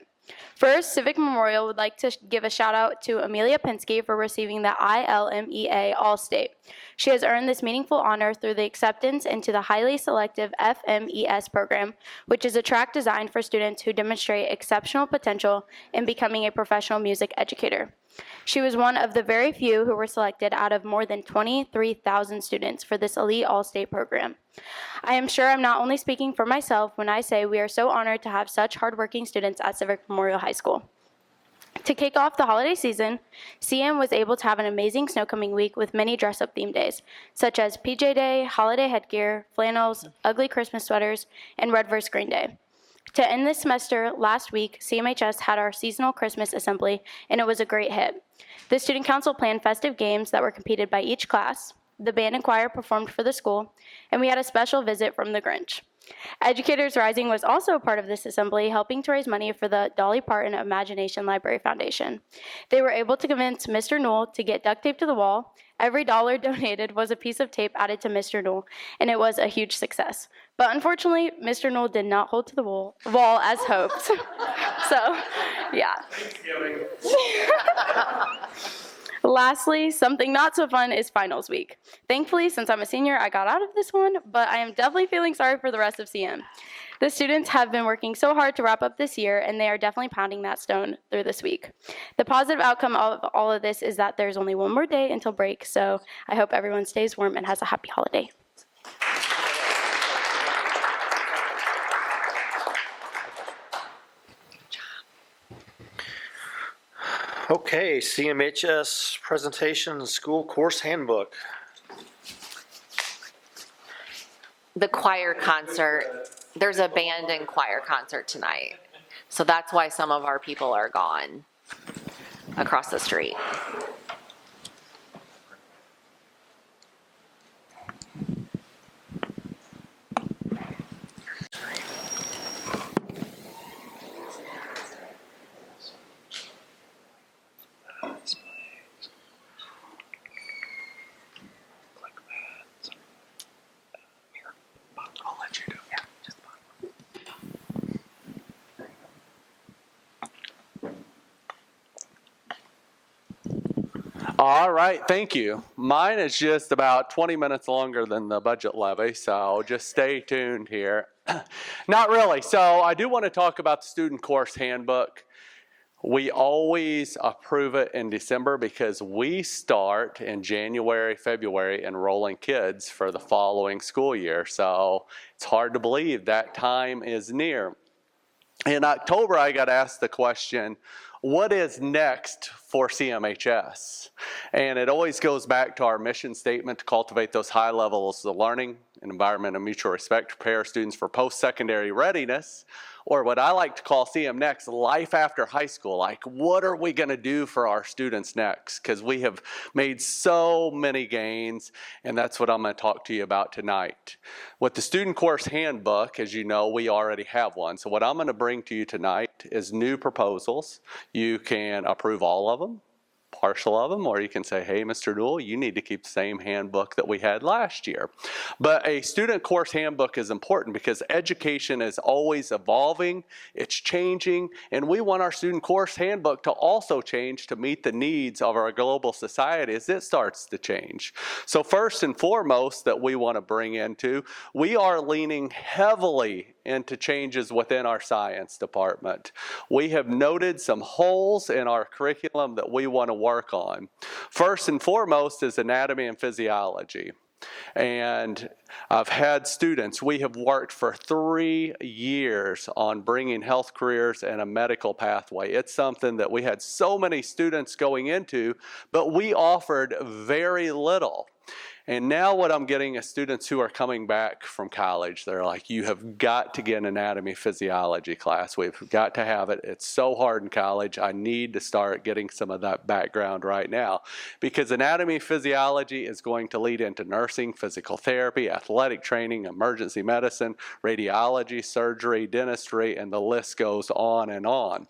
S8: First, Civic Memorial would like to give a shout out to Amelia Pinsky for receiving the ILMEA All-State. She has earned this meaningful honor through the acceptance into the highly selective FMES program, which is a track designed for students who demonstrate exceptional potential in becoming a professional music educator. She was one of the very few who were selected out of more than 23,000 students for this elite all-state program. I am sure I'm not only speaking for myself when I say we are so honored to have such hardworking students at Civic Memorial High School. To kick off the holiday season, CM was able to have an amazing snowcoming week with many dress-up theme days, such as PJ Day, holiday headgear, flannels, ugly Christmas sweaters, and Red vs. Green Day. To end this semester, last week, CMHS had our seasonal Christmas assembly, and it was a great hit. The Student Council planned festive games that were competed by each class, the band and choir performed for the school, and we had a special visit from the Grinch. Educators Rising was also a part of this assembly, helping to raise money for the Dolly Parton Imagination Library Foundation. They were able to convince Mr. Newell to get duct tape to the wall. Every dollar donated was a piece of tape added to Mr. Newell, and it was a huge success. But unfortunately, Mr. Newell did not hold to the wall as hoped. So, yeah. Lastly, something not so fun is finals week. Thankfully, since I'm a senior, I got out of this one, but I am definitely feeling sorry for the rest of CM. The students have been working so hard to wrap up this year, and they are definitely pounding that stone through this week. The positive outcome of all of this is that there's only one more day until break, so I hope everyone stays warm and has a happy holiday.
S4: Okay, CMHS presentation, school course handbook.
S1: The choir concert, there's a band and choir concert tonight. So that's why some of our people are gone across the street.
S7: All right, thank you. Mine is just about 20 minutes longer than the budget levy, so just stay tuned here. Not really. So I do want to talk about the student course handbook. We always approve it in December because we start in January, February enrolling kids for the following school year. So it's hard to believe that time is near. In October, I got asked the question, what is next for CMHS? And it always goes back to our mission statement to cultivate those high levels of learning, an environment of mutual respect, to prepare students for post-secondary readiness, or what I like to call CM Next, life after high school. Like, what are we going to do for our students next? Because we have made so many gains, and that's what I'm going to talk to you about tonight. With the student course handbook, as you know, we already have one. So what I'm going to bring to you tonight is new proposals. You can approve all of them, partial of them, or you can say, hey, Mr. Newell, you need to keep the same handbook that we had last year. But a student course handbook is important because education is always evolving, it's changing, and we want our student course handbook to also change to meet the needs of our global society as it starts to change. So first and foremost that we want to bring into, we are leaning heavily into changes within our science department. We have noted some holes in our curriculum that we want to work on. First and foremost is anatomy and physiology. And I've had students, we have worked for 3 years on bringing health careers and a medical pathway. It's something that we had so many students going into, but we offered very little. And now what I'm getting is students who are coming back from college. They're like, you have got to get an anatomy physiology class. We've got to have it. It's so hard in college. I need to start getting some of that background right now. Because anatomy physiology is going to lead into nursing, physical therapy, athletic training, emergency medicine, radiology, surgery, dentistry, and the list goes on and on.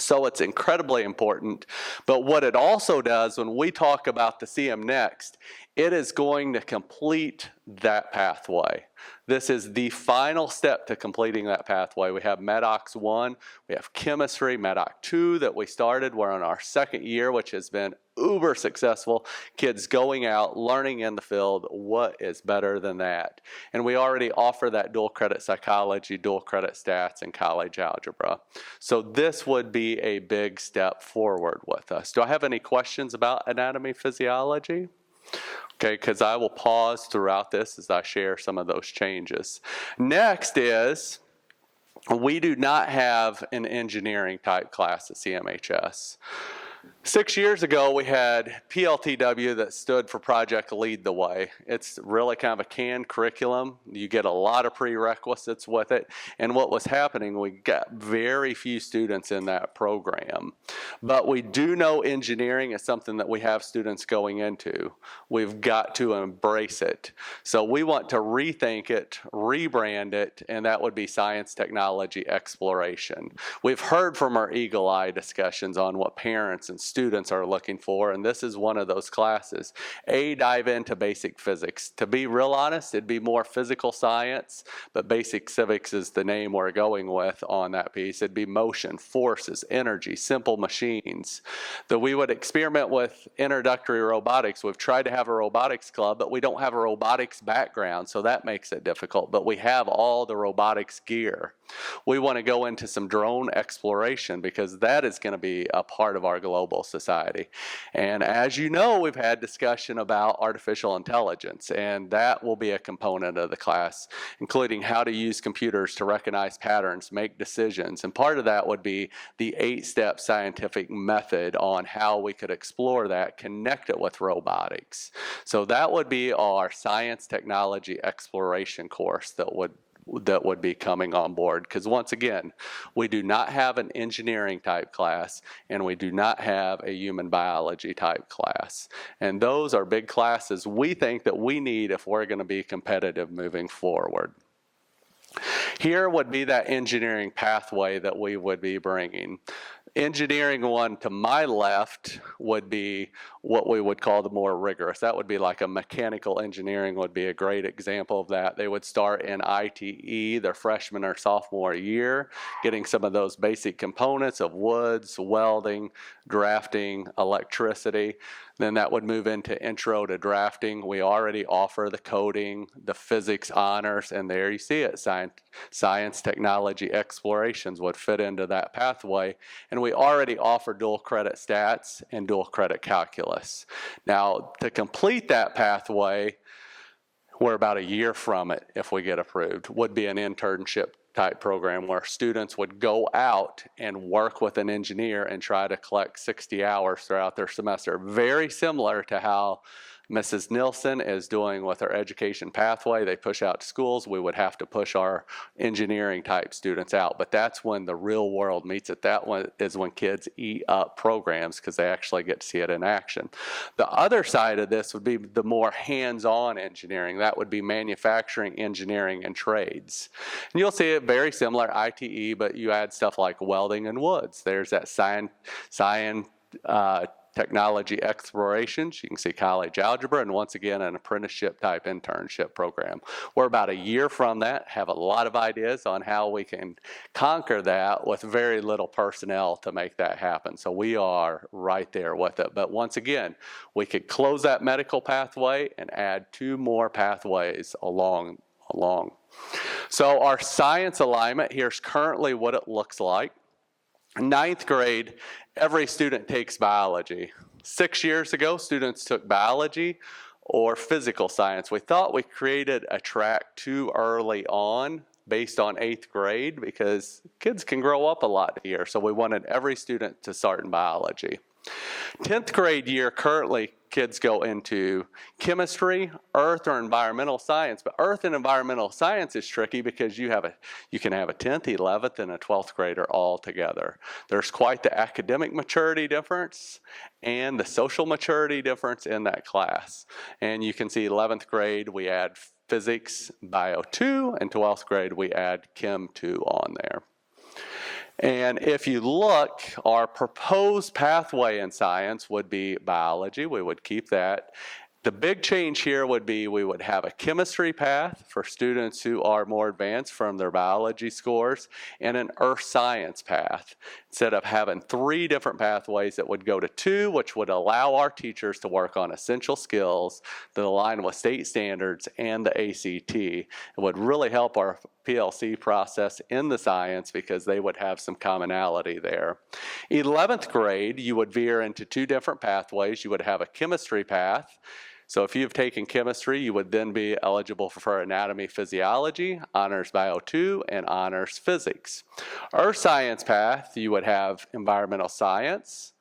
S7: So it's incredibly important, but what it also does when we talk about the CM Next, it is going to complete that pathway. This is the final step to completing that pathway. We have MEDOX 1, we have chemistry, MEDOC 2 that we started. We're on our second year, which has been uber successful. Kids going out, learning in the field, what is better than that? And we already offer that dual credit psychology, dual credit stats, and college algebra. So this would be a big step forward with us. Do I have any questions about anatomy physiology? Okay, because I will pause throughout this as I share some of those changes. Next is, we do not have an engineering type class at CMHS. 6 years ago, we had PLTW that stood for Project Lead the Way. It's really kind of a canned curriculum. You get a lot of prerequisites with it. And what was happening, we got very few students in that program. But we do know engineering is something that we have students going into. We've got to embrace it. So we want to rethink it, rebrand it, and that would be science, technology, exploration. We've heard from our Eagle Eye discussions on what parents and students students are looking for, and this is one of those classes. Dive into basic physics. To be real honest, it'd be more physical science, but basic civics is the name we're going with on that piece. It'd be motion, forces, energy, simple machines. That we would experiment with introductory robotics. We've tried to have a robotics club, but we don't have a robotics background, so that makes it difficult, but we have all the robotics gear. We want to go into some drone exploration because that is going to be a part of our global society. And as you know, we've had discussion about artificial intelligence, and that will be a component of the class, including how to use computers to recognize patterns, make decisions. And part of that would be the 8-step scientific method on how we could explore that, connect it with robotics. So that would be our science technology exploration course that would be coming on board. Because once again, we do not have an engineering type class, and we do not have a human biology type class. And those are big classes we think that we need if we're going to be competitive moving forward. Here would be that engineering pathway that we would be bringing. Engineering one to my left would be what we would call the more rigorous. That would be like a mechanical engineering would be a great example of that. They would start in ITE, their freshman or sophomore year, getting some of those basic components of woods, welding, drafting, electricity. Then that would move into intro to drafting. We already offer the coding, the physics honors, and there you see it. Science, technology, explorations would fit into that pathway. And we already offer dual credit stats and dual credit calculus. Now, to complete that pathway, we're about a year from it if we get approved, would be an internship type program where students would go out and work with an engineer and try to collect 60 hours throughout their semester. Very similar to how Mrs. Nilsson is doing with our education pathway. They push out to schools. We would have to push our engineering type students out, but that's when the real world meets it. That one is when kids eat up programs because they actually get to see it in action. The other side of this would be the more hands-on engineering. That would be manufacturing, engineering, and trades. And you'll see it very similar, ITE, but you add stuff like welding and woods. There's that technology explorations. You can see college algebra, and once again, an apprenticeship type internship program. We're about a year from that, have a lot of ideas on how we can conquer that with very little personnel to make that happen. So we are right there with it. But once again, we could close that medical pathway and add 2 more pathways along. So our science alignment, here's currently what it looks like. 9th grade, every student takes biology. 6 years ago, students took biology or physical science. We thought we created a track too early on based on 8th grade because kids can grow up a lot here, so we wanted every student to start in biology. 10th grade year, currently kids go into chemistry, earth, or environmental science. But earth and environmental science is tricky because you can have a 10th, 11th, and a 12th grader all together. There's quite the academic maturity difference and the social maturity difference in that class. And you can see 11th grade, we add physics, bio 2, and 12th grade, we add chem 2 on there. And if you look, our proposed pathway in science would be biology. We would keep that. The big change here would be we would have a chemistry path for students who are more advanced from their biology scores and an earth science path. Instead of having 3 different pathways, it would go to 2, which would allow our teachers to work on essential skills that align with state standards and the ACT. It would really help our PLC process in the science because they would have some commonality there. 11th grade, you would veer into 2 different pathways. You would have a chemistry path. So if you've taken chemistry, you would then be eligible for anatomy, physiology, honors bio 2, and honors physics. Earth science path, you would have environmental science,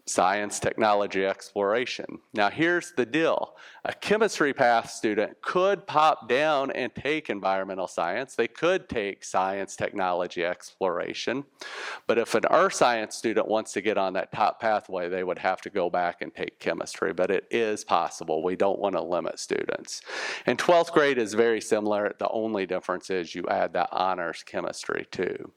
S7: science, technology, exploration. Now here's the deal. A chemistry path student could pop down and take environmental science. They could take science, technology, exploration. But if an earth science student wants to get on that top pathway, they would have to go back and take chemistry. But it is possible. We don't want to limit students. And 12th grade is very similar. The only difference is you add that honors chemistry too.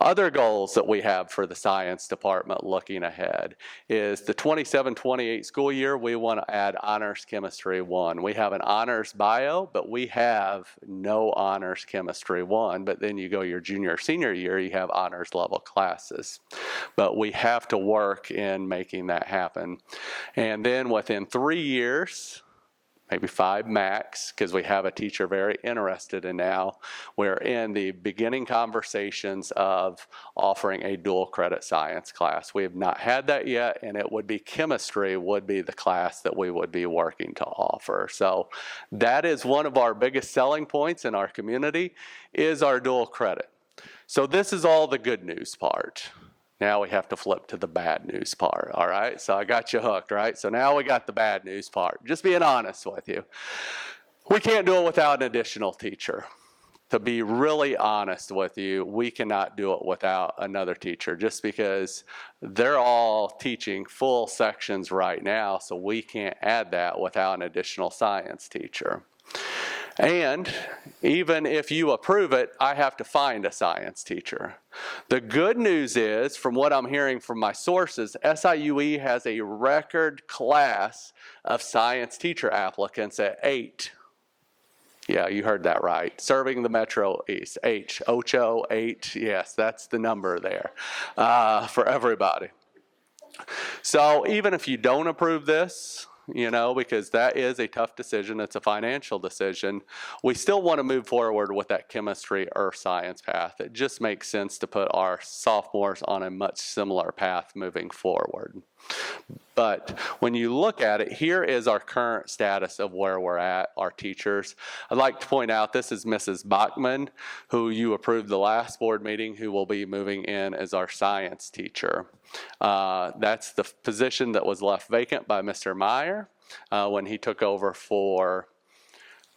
S7: Other goals that we have for the science department looking ahead is the 27-28 school year, we want to add honors chemistry 1. We have an honors bio, but we have no honors chemistry 1. But then you go your junior, senior year, you have honors level classes. But we have to work in making that happen. And then within 3 years, maybe 5 max, because we have a teacher very interested in now. We're in the beginning conversations of offering a dual credit science class. We have not had that yet, and it would be chemistry would be the class that we would be working to offer. So that is one of our biggest selling points in our community is our dual credit. So this is all the good news part. Now we have to flip to the bad news part, all right? So I got you hooked, right? So now we got the bad news part. Just being honest with you. We can't do it without an additional teacher. To be really honest with you, we cannot do it without another teacher just because they're all teaching full sections right now, so we can't add that without an additional science teacher. And even if you approve it, I have to find a science teacher. The good news is, from what I'm hearing from my sources, SIUE has a record class of science teacher applicants at 8. Yeah, you heard that right. Serving the Metro East. Ocho, 8. Yes, that's the number there for everybody. So even if you don't approve this, because that is a tough decision. It's a financial decision. We still want to move forward with that chemistry earth science path. It just makes sense to put our sophomores on a much similar path moving forward. But when you look at it, here is our current status of where we're at, our teachers. I'd like to point out this is Mrs. Bachman, who you approved the last board meeting, who will be moving in as our science teacher. That's the position that was left vacant by Mr. Meyer when he took over for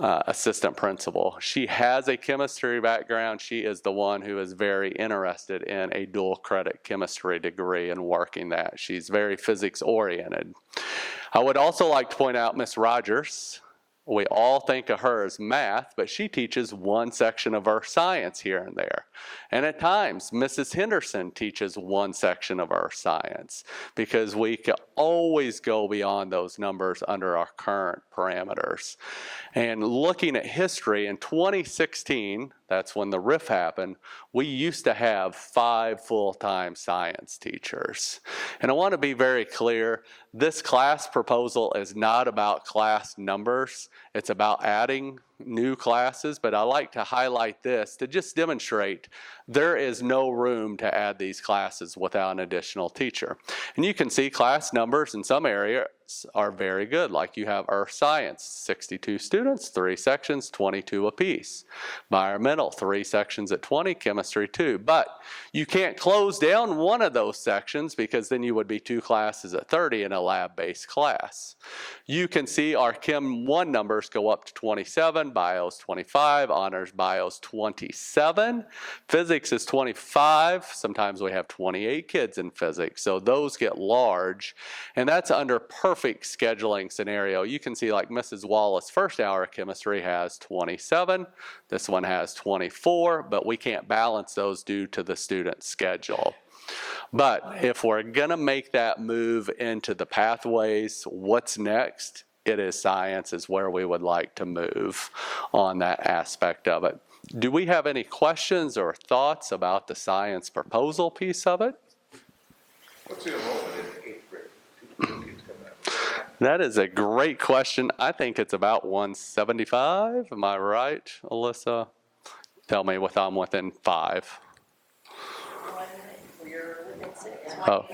S7: assistant principal. She has a chemistry background. She is the one who is very interested in a dual credit chemistry degree and working that. She's very physics oriented. I would also like to point out Miss Rogers. We all think of her as math, but she teaches one section of earth science here and there. And at times, Mrs. Henderson teaches one section of earth science because we can always go beyond those numbers under our current parameters. And looking at history, in 2016, that's when the RIF happened, we used to have 5 full-time science teachers. And I want to be very clear, this class proposal is not about class numbers. It's about adding new classes, but I like to highlight this to just demonstrate there is no room to add these classes without an additional teacher. And you can see class numbers in some areas are very good, like you have earth science, 62 students, 3 sections, 22 apiece. Environmental, 3 sections at 20, chemistry 2. But you can't close down one of those sections because then you would be 2 classes at 30 in a lab-based class. You can see our Chem 1 numbers go up to 27, Bio's 25, Honors Bio's 27, Physics is 25, sometimes we have 28 kids in Physics, so those get large, and that's under perfect scheduling scenario. You can see like Mrs. Wallace' first hour of chemistry has 27, this one has 24, but we can't balance those due to the student schedule. But if we're gonna make that move into the pathways, what's next? It is science is where we would like to move on that aspect of it. Do we have any questions or thoughts about the science proposal piece of it?
S11: What's the enrollment in 8th grade?
S7: That is a great question. I think it's about 175. Am I right, Alyssa? Tell me if I'm within 5. Oh.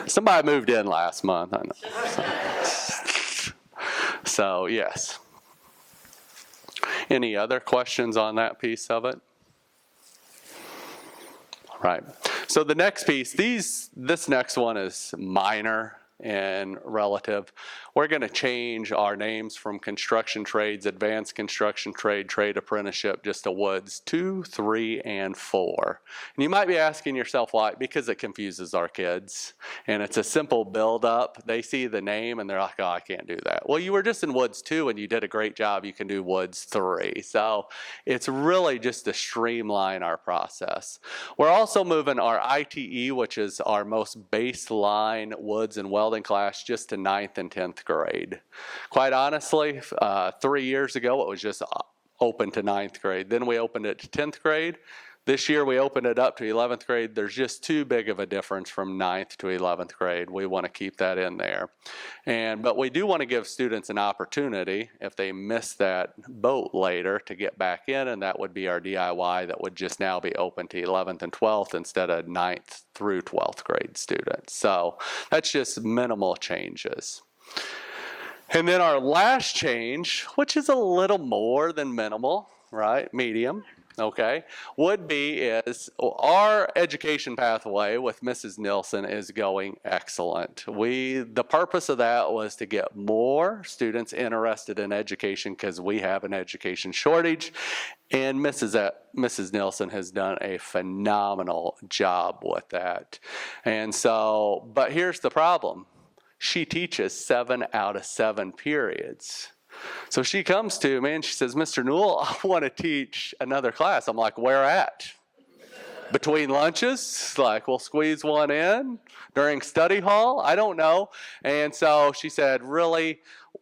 S7: Somebody moved in last month. I know. So, yes. Any other questions on that piece of it? All right. So the next piece, this next one is minor. and relative. We're going to change our names from construction trades, advanced construction trade, trade apprenticeship, just to Woods 2, 3, and 4. And you might be asking yourself why, because it confuses our kids. And it's a simple build up. They see the name and they're like, oh, I can't do that. Well, you were just in Woods 2 and you did a great job. You can do Woods 3. So it's really just to streamline our process. We're also moving our ITE, which is our most baseline woods and welding class, just to 9th and 10th grade. Quite honestly, 3 years ago, it was just open to 9th grade. Then we opened it to 10th grade. This year we opened it up to 11th grade. There's just too big of a difference from 9th to 11th grade. We want to keep that in there. But we do want to give students an opportunity, if they miss that boat later, to get back in, and that would be our DIY that would just now be open to 11th and 12th instead of 9th through 12th grade students. So that's just minimal changes. And then our last change, which is a little more than minimal, right, medium, okay, would be is our education pathway with Mrs. Nilsson is going excellent. The purpose of that was to get more students interested in education because we have an education shortage, and Mrs. Nilsson has done a phenomenal job with that. And so, but here's the problem. She teaches 7 out of 7 periods. So she comes to me and she says, Mr. Newell, I want to teach another class. I'm like, where at? Between lunches? Like, we'll squeeze one in during study hall? I don't know. And so she said, really,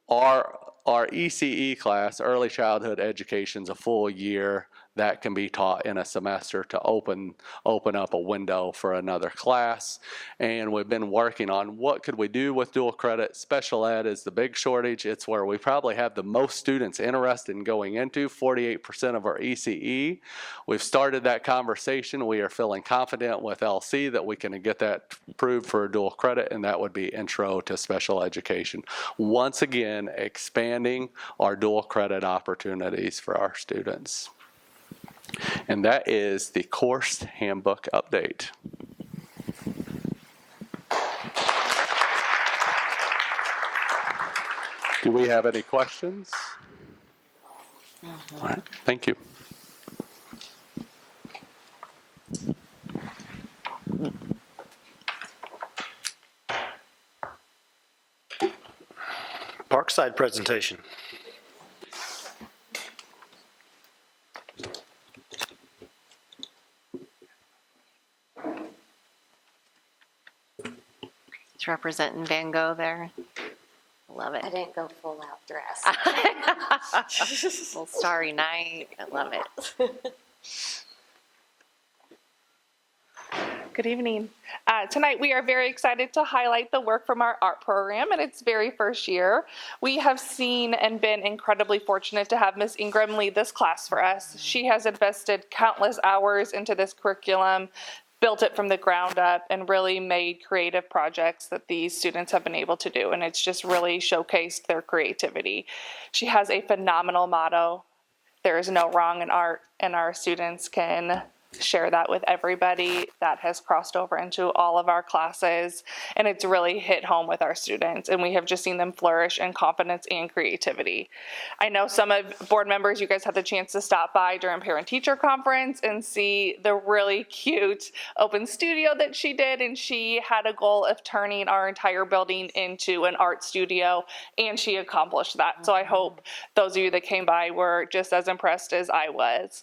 S7: our ECE class, early childhood education, is a full year that can be taught in a semester to open up a window for another class. And we've been working on what could we do with dual credit. Special ed is the big shortage. It's where we probably have the most students interested in going into, 48% of our ECE. We've started that conversation. We are feeling confident with LC that we can get that approved for dual credit, and that would be intro to special education. Once again, expanding our dual credit opportunities for our students. And that is the course handbook update. Do we have any questions? All right, thank you.
S4: Parkside presentation.
S1: It's representing Van Gogh there. Love it.
S6: I didn't go full out dress.
S1: Little starry night. I love it.
S12: Good evening. Tonight we are very excited to highlight the work from our art program in its very first year. We have seen and been incredibly fortunate to have Ms. Ingram lead this class for us. She has invested countless hours into this curriculum, built it from the ground up, and really made creative projects that these students have been able to do, and it's just really showcased their creativity. She has a phenomenal motto: there is no wrong in art, and our students can share that with everybody. That has crossed over into all of our classes, and it's really hit home with our students, and we have just seen them flourish in confidence and creativity. I know some of board members, you guys had the chance to stop by during parent-teacher conference and see the really cute open studio that she did, and she had a goal of turning our entire building into an art studio, and she accomplished that. So I hope those of you that came by were just as impressed as I was.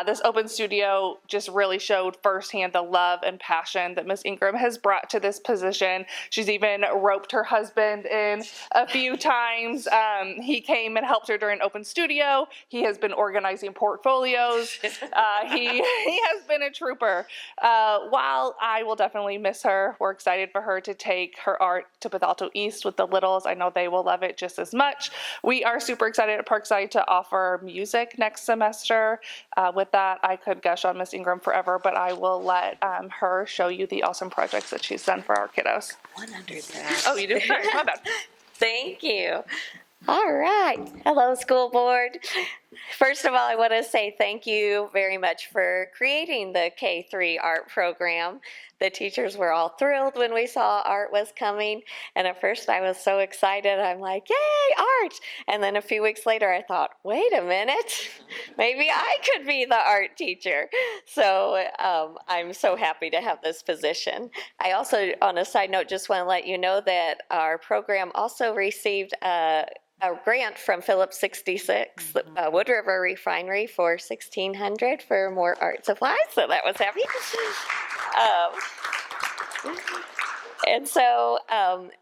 S12: This open studio just really showed firsthand the love and passion that Ms. Ingram has brought to this position. She's even roped her husband in a few times. He came and helped her during open studio. He has been organizing portfolios. He has been a trooper. While I will definitely miss her, we're excited for her to take her art to Bethalto East with the littles. I know they will love it just as much. We are super excited at Parkside to offer music next semester. With that, I could gush on Ms. Ingram forever, but I will let her show you the awesome projects that she's done for our kiddos.
S6: One under there.
S12: Oh, you do? Sorry, my bad.
S6: Thank you. All right. Hello, school board. First of all, I want to say thank you very much for creating the K-3 art program. The teachers were all thrilled when we saw art was coming. And at first I was so excited. I'm like, yay, art. And then a few weeks later, I thought, wait a minute, maybe I could be the art teacher. So I'm so happy to have this position. I also, on a side note, just want to let you know that our program also received a grant from Phillips 66, Wood River Refinery, for $1,600 for more art supplies, so that was happy. And so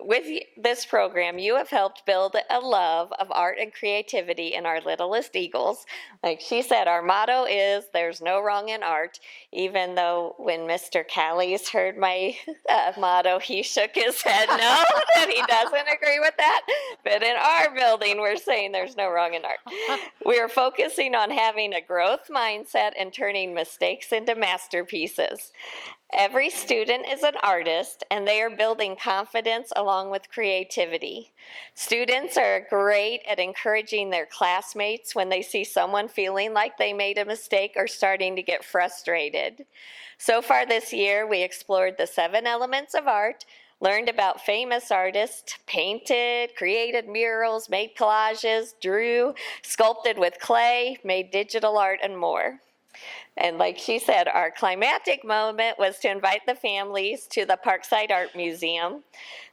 S6: with this program, you have helped build a love of art and creativity in our littlest eagles. Like she said, our motto is, there's no wrong in art, even though when Mr. Callies heard my motto, he shook his head no, that he doesn't agree with that. But in our building, we're saying there's no wrong in art. We're focusing on having a growth mindset and turning mistakes into masterpieces. Every student is an artist, and they are building confidence along with creativity. Students are great at encouraging their classmates when they see someone feeling like they made a mistake or starting to get frustrated. So far this year, we explored the 7 elements of art, learned about famous artists, painted, created murals, made collages, drew, sculpted with clay, made digital art, and more. And like she said, our climactic moment was to invite the families to the Parkside Art Museum.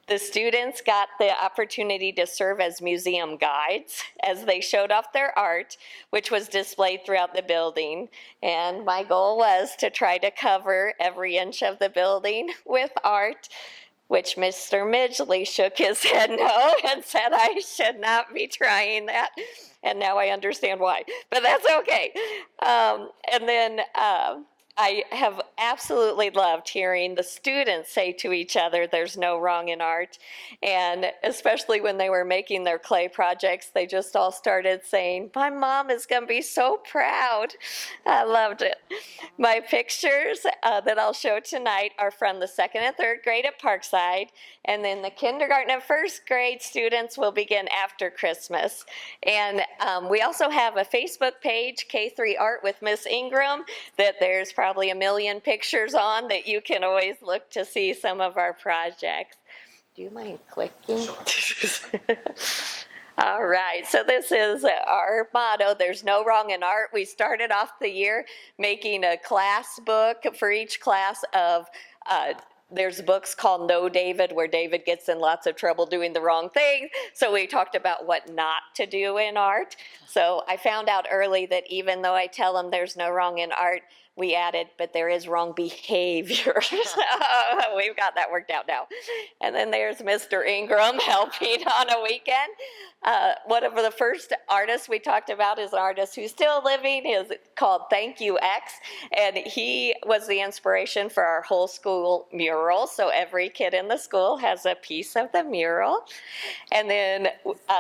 S6: The students got the opportunity to serve as museum guides as they showed off their art, which was displayed throughout the building. And my goal was to try to cover every inch of the building with art, which Mr. Midgley shook his head no and said I should not be trying that. And now I understand why, but that's okay. And then I have absolutely loved hearing the students say to each other, there's no wrong in art. And especially when they were making their clay projects, they just all started saying, my mom is going to be so proud. I loved it. My pictures that I'll show tonight are from the 2nd and 3rd grade at Parkside. And then the kindergarten and 1st grade students will begin after Christmas. And we also have a Facebook page, K3 Art with Miss Ingram, that there's probably 1 million pictures on that you can always look to see some of our projects. Do you mind clicking? All right, so this is our motto, there's no wrong in art. We started off the year making a class book for each class of there's books called No David, where David gets in lots of trouble doing the wrong thing. So we talked about what not to do in art. So I found out early that even though I tell them there's no wrong in art, we added, but there is wrong behavior. So we've got that worked out now. And then there's Mr. Ingram helping on a weekend. One of the first artists we talked about is an artist who's still living, is called Thank You X, and he was the inspiration for our whole school mural. So every kid in the school has a piece of the mural. And then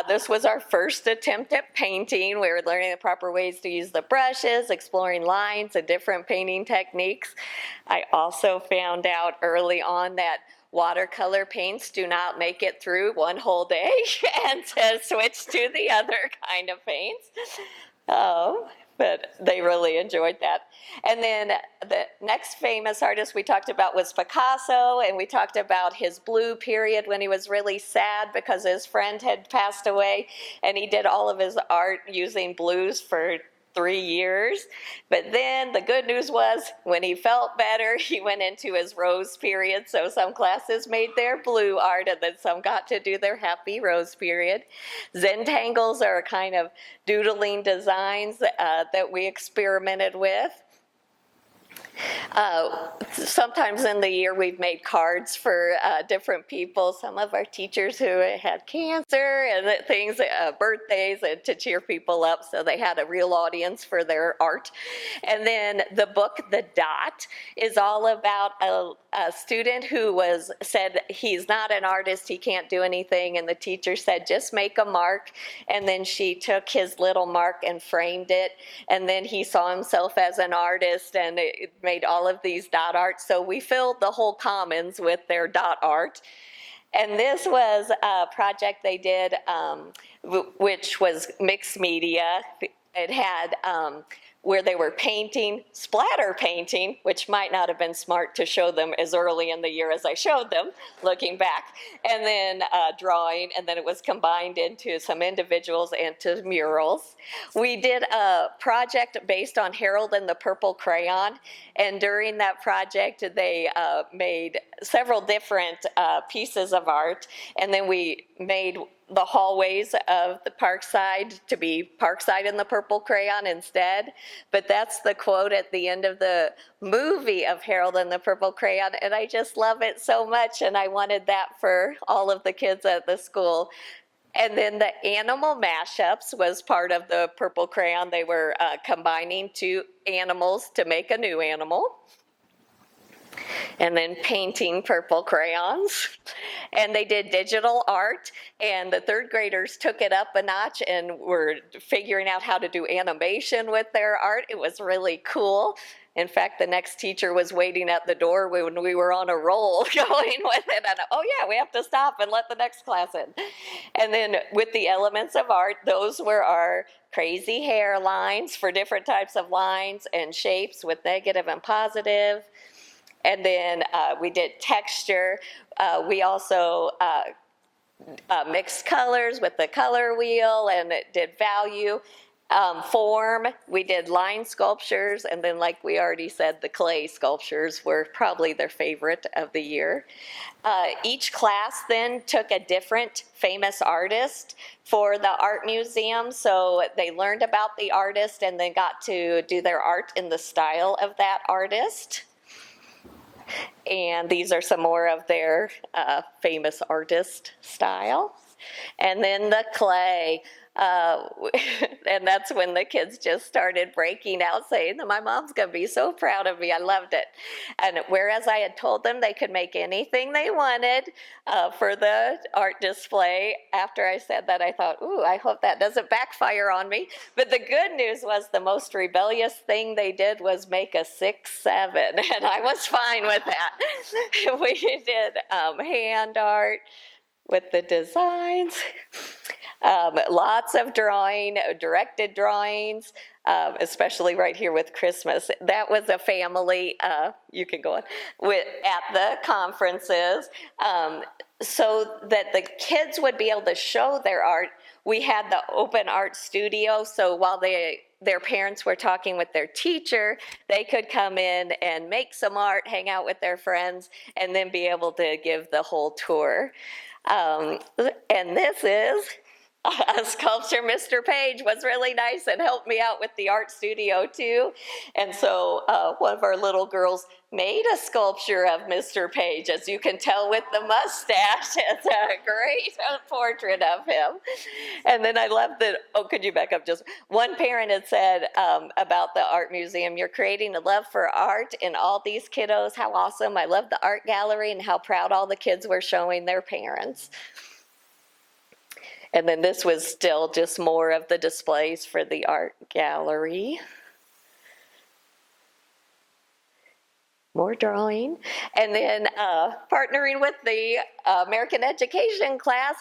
S6: this was our first attempt at painting. We were learning the proper ways to use the brushes, exploring lines and different painting techniques. I also found out early on that watercolor paints do not make it through one whole day, and to switch to the other kind of paints. But they really enjoyed that. And then the next famous artist we talked about was Picasso, and we talked about his blue period when he was really sad because his friend had passed away, and he did all of his art using blues for 3 years. But then the good news was when he felt better, he went into his rose period. So some classes made their blue art, and then some got to do their happy rose period. Zentangles are kind of doodling designs that we experimented with. Sometimes in the year we've made cards for different people, some of our teachers who had cancer and things, birthdays, and to cheer people up, so they had a real audience for their art. And then the book, The Dot, is all about a student who said he's not an artist, he can't do anything, and the teacher said just make a mark, and then she took his little mark and framed it, and then he saw himself as an artist, and it made all of these dot art. So we filled the whole commons with their dot art. And this was a project they did, which was mixed media. it had where they were painting, splatter painting, which might not have been smart to show them as early in the year as I showed them, looking back, and then drawing, and then it was combined into some individuals and to murals. We did a project based on Harold and the Purple Crayon, and during that project, they made several different pieces of art, and then we made the hallways of the Parkside to be Parkside in the Purple Crayon instead. But that's the quote at the end of the movie of Harold and the Purple Crayon, and I just love it so much, and I wanted that for all of the kids at the school. And then the animal mashups was part of the Purple Crayon. They were combining two animals to make a new animal, and then painting purple crayons. And they did digital art, and the third graders took it up a notch and were figuring out how to do animation with their art. It was really cool. In fact, the next teacher was waiting at the door when we were on a roll going with it. And, oh yeah, we have to stop and let the next class in. And then with the elements of art, those were our crazy hair lines for different types of lines and shapes with negative and positive. And then we did texture. We also mixed colors with the color wheel, and it did value. Form, we did line sculptures, and then like we already said, the clay sculptures were probably their favorite of the year. Each class then took a different famous artist for the art museum, so they learned about the artist and then got to do their art in the style of that artist. And these are some more of their famous artist style. And then the clay. And that's when the kids just started breaking out saying that my mom's going to be so proud of me. I loved it. And whereas I had told them they could make anything they wanted for the art display, after I said that, I thought, ooh, I hope that doesn't backfire on me. But the good news was the most rebellious thing they did was make a 6-7, and I was fine with that. We did hand art with the designs. Lots of drawing, directed drawings, especially right here with Christmas. That was a family, you can go on, at the conferences, so that the kids would be able to show their art. We had the open art studio, so while their parents were talking with their teacher, they could come in and make some art, hang out with their friends, and then be able to give the whole tour. And this is a sculpture. Mr. Page was really nice and helped me out with the art studio too. And so one of our little girls made a sculpture of Mr. Page, as you can tell with the mustache. It's a great portrait of him. And then I love that, oh, could you back up just, one parent had said about the art museum, you're creating a love for art in all these kiddos. How awesome. I love the art gallery and how proud all the kids were showing their parents. And then this was still just more of the displays for the art gallery. More drawing. And then partnering with the American education class,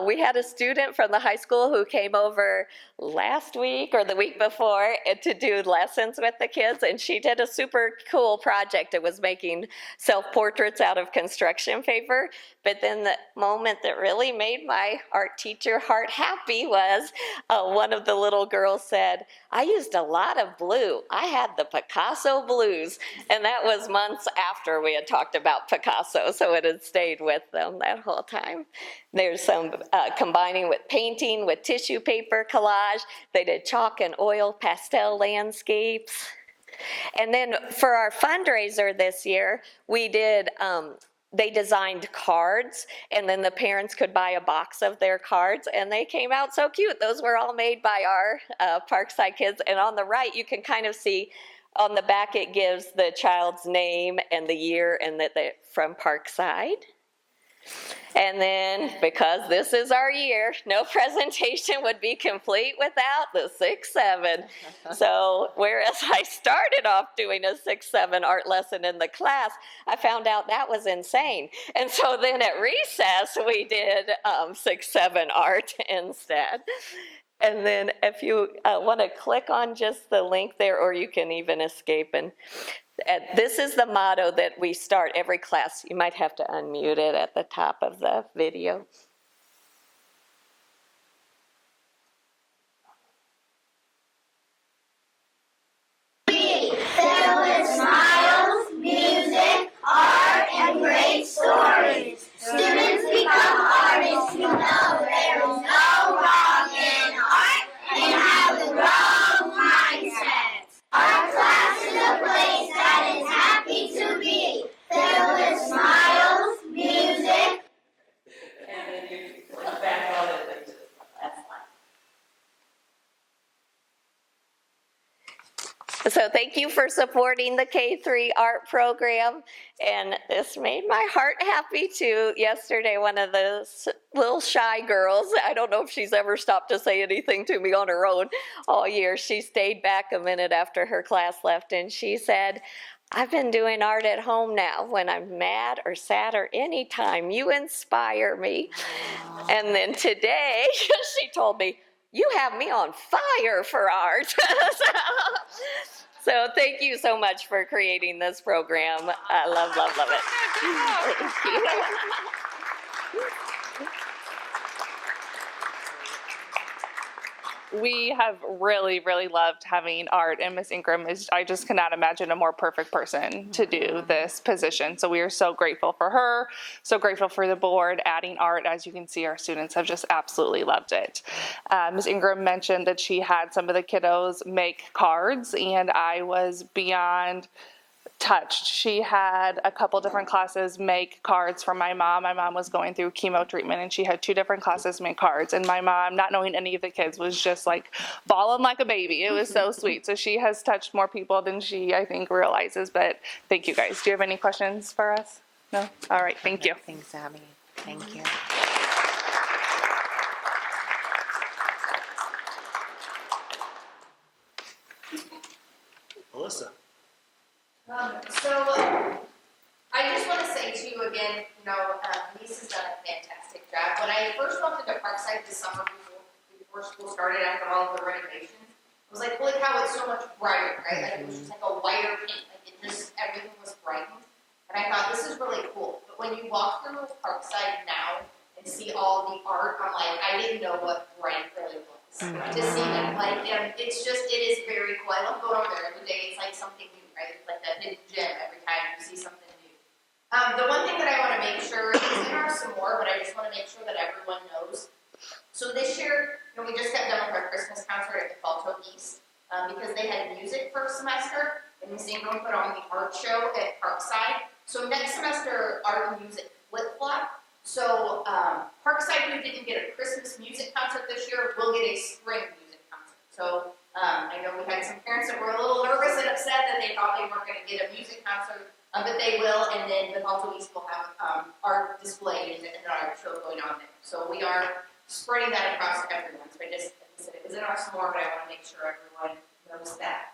S6: we had a student from the high school who came over last week or the week before to do lessons with the kids, and she did a super cool project. It was making self-portraits out of construction paper. But then the moment that really made my art teacher heart happy was one of the little girls said, I used a lot of blue. I had the Picasso blues. And that was months after we had talked about Picasso, so it had stayed with them that whole time. There's some combining with painting, with tissue paper collage. They did chalk and oil pastel landscapes. And then for our fundraiser this year, we did, they designed cards, and then the parents could buy a box of their cards, and they came out so cute. Those were all made by our Parkside kids. And on the right, you can kind of see on the back, it gives the child's name and the year and that they're from Parkside. And then, because this is our year, no presentation would be complete without the 6-7. So whereas I started off doing a 6-7 art lesson in the class, I found out that was insane. And so then at recess, we did 6-7 art instead. And then if you want to click on just the link there, or you can even escape. And this is the motto that we start every class. You might have to unmute it at the top of the video.
S9: Filled with smiles, music, art, and great stories. Students become artists who know there is no wrong in art and have the wrong mindset. Our class is a place that is happy to be, filled with smiles, music.
S6: And then you click back on it. That's fine. So thank you for supporting the K-3 art program, and this made my heart happy too. Yesterday, one of the little shy girls, I don't know if she's ever stopped to say anything to me on her own all year, she stayed back a minute after her class left, and she said, I've been doing art at home now. When I'm mad or sad or anytime, you inspire me. And then today, she told me, you have me on fire for art. So thank you so much for creating this program. I love it. Thank you.
S12: We have really, really loved having Art, and Miss Ingram is, I just cannot imagine a more perfect person to do this position. So we are so grateful for her, so grateful for the board adding Art. As you can see, our students have just absolutely loved it. Ms. Ingram mentioned that she had some of the kiddos make cards, and I was beyond touched. She had a couple different classes make cards for my mom. My mom was going through chemo treatment, and she had 2 different classes make cards. And my mom, not knowing any of the kids, was just like bawling like a baby. It was so sweet. So she has touched more people than she, I think, realizes. But thank you, guys. Do you have any questions for us? No? All right. Thank you.
S1: Thanks, Abby. Thank you.
S4: Melissa.
S13: I just want to say to you again, Denise has done a fantastic job. When I first walked into Parkside this summer before school started, after all of the renovations, I was like, holy cow, it's so much brighter, right? Like it was just like a whiter paint, everything was brightened. And I thought, this is really cool. But when you walk through Parkside now and see all the art, I'm like, I didn't know what bright really was. To see that, and it is very cool. I love going over there every day. It's like something new, right? It's like that hidden gem every time you see something new. The one thing that I want to make sure is in our some more, but I just want to make sure that everyone knows. So this year, we just got done with our Christmas concert at Bethalto East because they had music first semester, and Ms. Ingram put on the art show at Parkside. So next semester, art and music flip-flop. So Parkside, who didn't get a Christmas music concert this year, will get a spring music concert. So I know we had some parents that were a little nervous and upset that they thought they weren't going to get a music concert, but they will. And then the Bethalto East will have art display and an art show going on there. So we are spreading that across everyone. So I said it was in our s'more, but I want to make sure everyone knows that.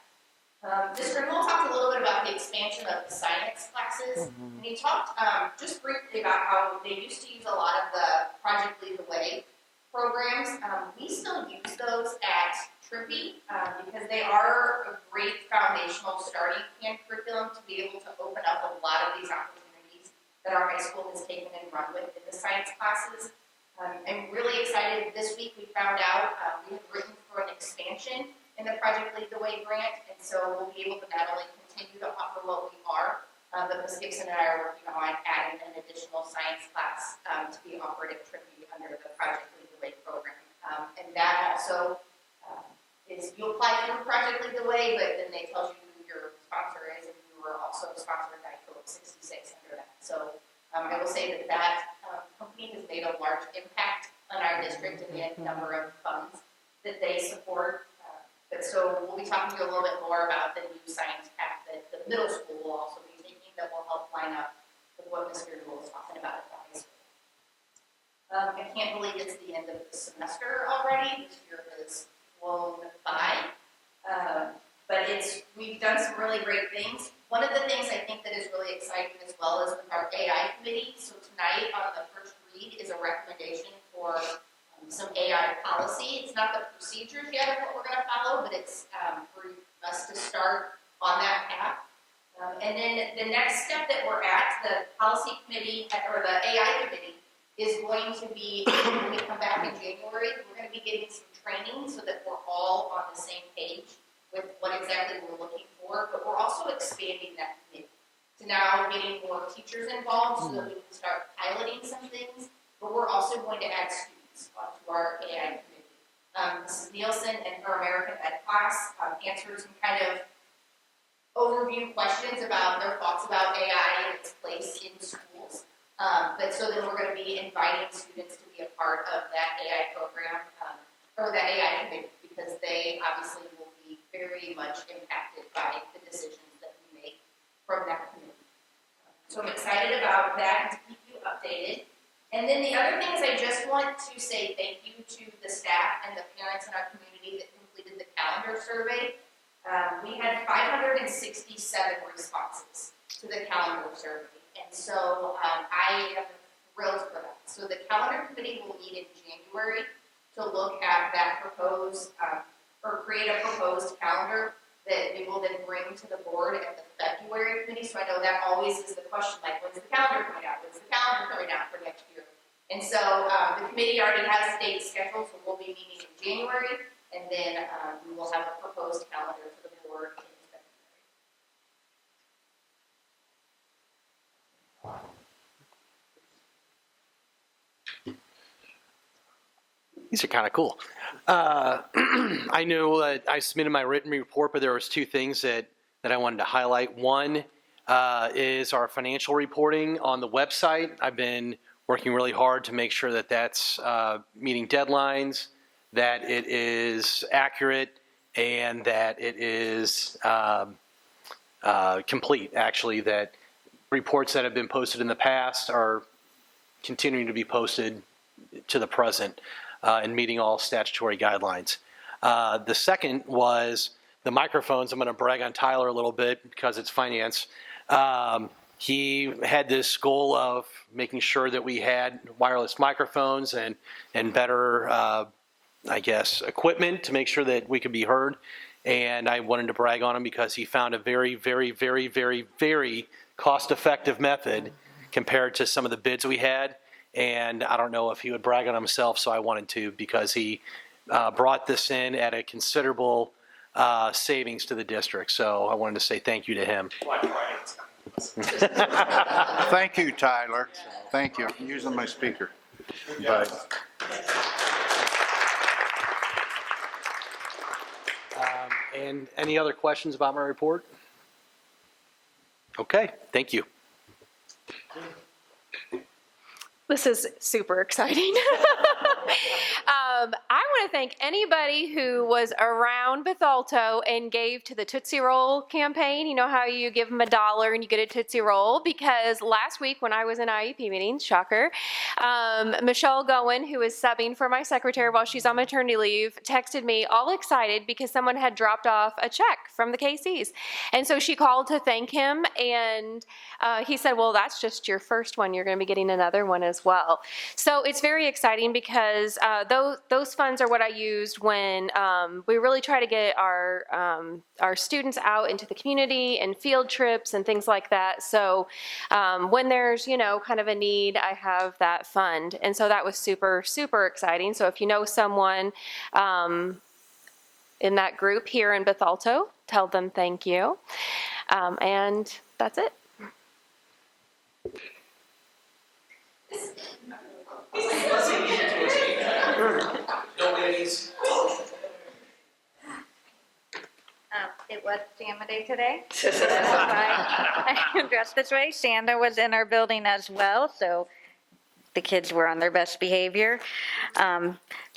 S13: Mr. Moore talked a little bit about the expansion of the science classes, and he talked just briefly about how they used to use a lot of the Project Lead the Way programs. We still use those at Trippy because they are a great foundational starting camp curriculum to be able to open up a lot of these opportunities that our high school has taken and run with in the science classes. I'm really excited. This week we found out we have written for an expansion in the Project Lead the Way grant, and so we'll be able to not only continue to offer what we are, but Ms. Gibson and I are working on adding an additional science class to be offered at Trippy under the Project Lead the Way program. And that also is, you apply through Project Lead the Way, but then they tell you who your sponsor is, and you are also sponsored by Code 66 under that. So I will say that company has made a large impact on our district and the number of funds that they support. But so we'll be talking to you a little bit more about the new science path that the middle school will also be taking that will help line up with what Mr. Newell was talking about at the high school. I can't believe it's the end of the semester already. This year has flown by. But we've done some really great things. One of the things I think that is really exciting as well is with our AI committee. So tonight on the first read is a recommendation for some AI policy. It's not the procedures yet of what we're going to follow, but it's for us to start on that path. And then the next step that we're at, the policy committee, or the AI committee, is going to be, when we come back in January, we're going to be getting some training so that we're all on the same page with what exactly we're looking for, but we're also expanding that committee to now getting more teachers involved so that we can start piloting some things, but we're also going to add students onto our AI committee. Mrs. Nielsen and her American Ed class answered some kind of overview questions about their thoughts about AI and its place in schools. But so then we're going to be inviting students to be a part of that AI program, or that AI committee, because they obviously will be very much impacted by the decisions that we make from that committee. So I'm excited about that and to keep you updated. And then the other thing is I just want to say thank you to the staff and the parents in our community that completed the calendar survey. We had 567 responses to the calendar survey, and so I am thrilled for that. So the calendar committee will meet in January to look at that proposed, or create a proposed calendar that we will then bring to the board at the February committee. So I know that always is the question, like, when's the calendar coming out? When's the calendar coming out for next year? And so the committee already has dates scheduled, so we'll be meeting in January, and then we will have a proposed calendar for the board in February.
S4: These are kind of cool. I know I submitted my written report, but there was two things that I wanted to highlight. One is our financial reporting on the website. I've been working really hard to make sure that that's meeting deadlines, that it is accurate, and that it is complete, actually, that reports that have been posted in the past are continuing to be posted to the present and meeting all statutory guidelines. The second was the microphones. I'm going to brag on Tyler a little bit because it's finance. He had this goal of making sure that we had wireless microphones and better, I guess, equipment to make sure that we could be heard. And I wanted to brag on him because he found a very, very, very, very, very cost-effective method compared to some of the bids we had. And I don't know if he would brag on himself, so I wanted to, because he brought this in at a considerable savings to the district. So I wanted to say thank you to him.
S11: Thank you, Tyler. Thank you. I'm using my speaker. But
S4: And any other questions about my report? Okay, thank you.
S3: This is super exciting. I want to thank anybody who was around Bethalto and gave to the Tootsie Roll campaign. You know how you give them $1 and you get a Tootsie Roll? Because last week when I was in IEP meetings, shocker, Michelle Gowen, who is subbing for my secretary while she's on maternity leave, texted me all excited because someone had dropped off a check from the KCs. And so she called to thank him, and he said, well, that's just your first one. You're going to be getting another one as well. So it's very exciting because those funds are what I used when we really try to get our students out into the community and field trips and things like that. So when there's, kind of a need, I have that fund. And so that was super, super exciting. So if you know someone in that group here in Bethalto, tell them thank you. And that's it.
S14: It was Shanda Day today. That's why I'm dressed this way. Shanda was in our building as well, so the kids were on their best behavior.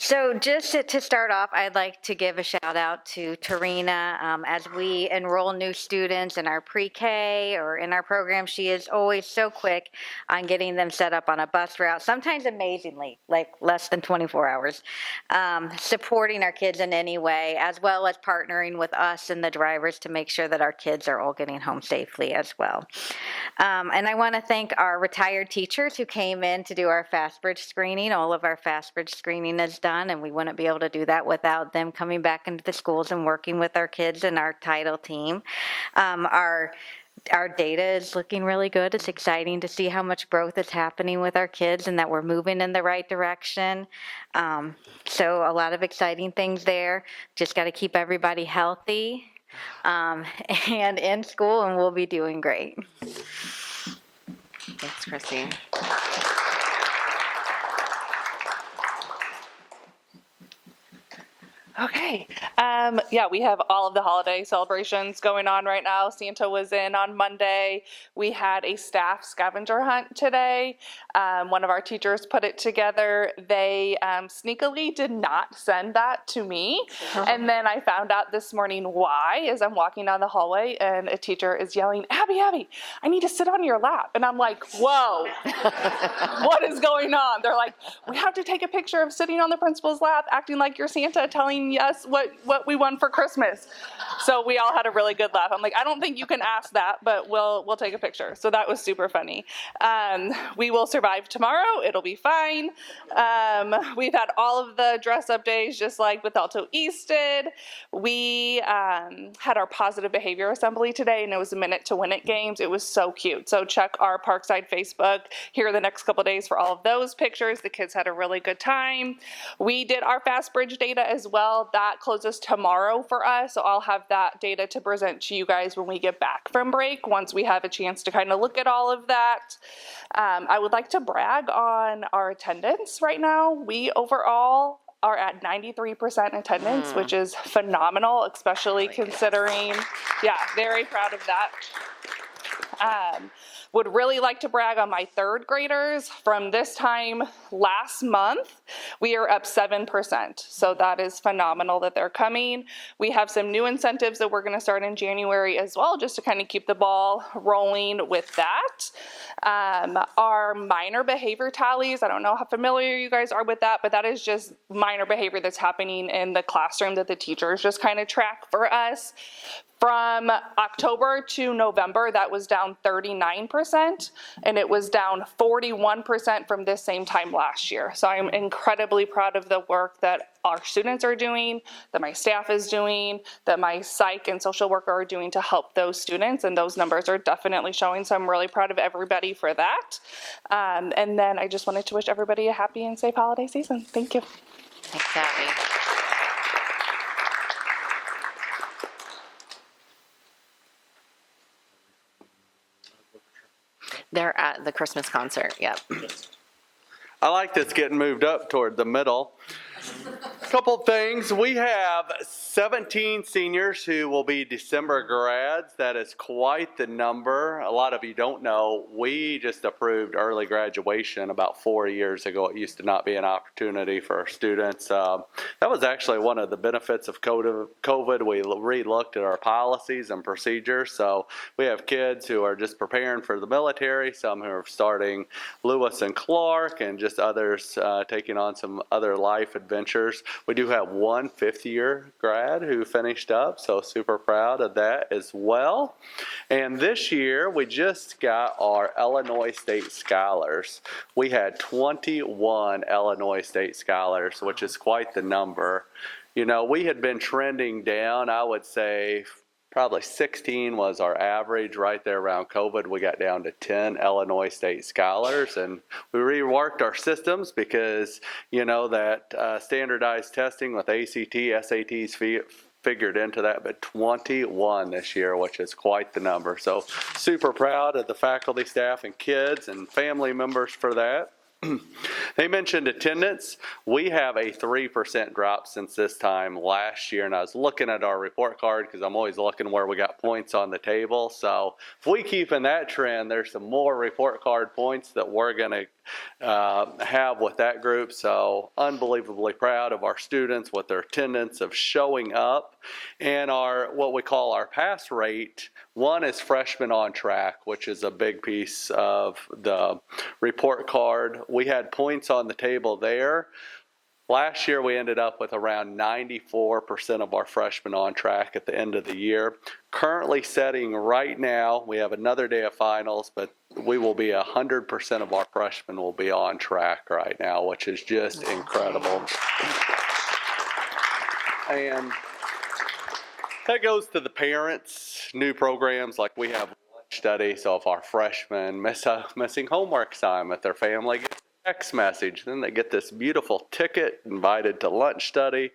S14: So just to start off, I'd like to give a shout out to Tarina. As we enroll new students in our pre-K or in our program, she is always so quick on getting them set up on a bus route, sometimes amazingly, like less than 24 hours, supporting our kids in any way, as well as partnering with us and the drivers to make sure that our kids are all getting home safely as well. And I want to thank our retired teachers who came in to do our fast bridge screening. All of our fast bridge screening is done, and we wouldn't be able to do that without them coming back into the schools and working with our kids and our title team. Our data is looking really good. It's exciting to see how much growth is happening with our kids and that we're moving in the right direction. So a lot of exciting things there. Just got to keep everybody healthy and in school, and we'll be doing great.
S1: Thanks, Christine.
S12: Okay. Yeah, we have all of the holiday celebrations going on right now. Santa was in on Monday. We had a staff scavenger hunt today. One of our teachers put it together. They sneakily did not send that to me. And then I found out this morning why, as I'm walking down the hallway and a teacher is yelling, Abby, I need to sit on your lap. And I'm like, whoa, what is going on? They're like, we have to take a picture of sitting on the principal's lap, acting like you're Santa, telling us what we won for Christmas. So we all had a really good laugh. I'm like, I don't think you can ask that, but we'll take a picture. So that was super funny. We will survive tomorrow. It'll be fine. We've had all of the dress up days, just like Bethalto East did. We had our positive behavior assembly today, and it was a minute to win it games. It was so cute. So check our Parkside Facebook here the next couple days for all of those pictures. The kids had a really good time. We did our Fast Bridge data as well. That closes tomorrow for us, so I'll have that data to present to you guys when we get back from break, once we have a chance to kind of look at all of that. I would like to brag on our attendance right now. We overall are at 93% attendance, which is phenomenal, especially considering, yeah, very proud of that. Would really like to brag on my third graders. From this time last month, we are up 7%. So that is phenomenal that they're coming. We have some new incentives that we're going to start in January as well, just to kind of keep the ball rolling with that. Our minor behavior tallies, I don't know how familiar you guys are with that, but that is just minor behavior that's happening in the classroom that the teachers just kind of track for us. From October to November, that was down 39%, and it was down 41% from this same time last year. So I'm incredibly proud of the work that our students are doing, that my staff is doing, that my psych and social worker are doing to help those students, and those numbers are definitely showing, so I'm really proud of everybody for that. And then I just wanted to wish everybody a happy and safe holiday season. Thank you.
S1: Thanks, Abby. They're at the Christmas concert, yep.
S7: I like this getting moved up toward the middle. Couple things. We have 17 seniors who will be December grads. That is quite the number. A lot of you don't know, we just approved early graduation about 4 years ago. It used to not be an opportunity for our students. That was actually one of the benefits of COVID. We re-looked at our policies and procedures. So we have kids who are just preparing for the military, some who are starting Lewis and Clark, and just others taking on some other life adventures. We do have one fifth-year grad who finished up, so super proud of that as well. And this year, we just got our Illinois State Scholars. We had 21 Illinois State Scholars, which is quite the number. You know, we had been trending down, I would say, probably 16 was our average. Right there around COVID, we got down to 10 Illinois State Scholars, and we reworked our systems because, you know, that standardized testing with ACT, SATs figured into that, but 21 this year, which is quite the number. So super proud of the faculty, staff, and kids and family members for that. They mentioned attendance. We have a 3% drop since this time last year, and I was looking at our report card because I'm always looking where we got points on the table. So if we keep in that trend, there's some more report card points that we're going to have with that group. So unbelievably proud of our students with their attendance of showing up, and our what we call our pass rate. One is freshmen on track, which is a big piece of the report card. We had points on the table there. Last year, we ended up with around 94% of our freshmen on track at the end of the year. Currently setting right now, we have another day of finals, but we will be 100% of our freshmen will be on track right now, which is just incredible. And that goes to the parents, new programs like we have lunch study. So if our freshmen missing homework assignment, their family gets a text message, then they get this beautiful ticket invited to lunch study.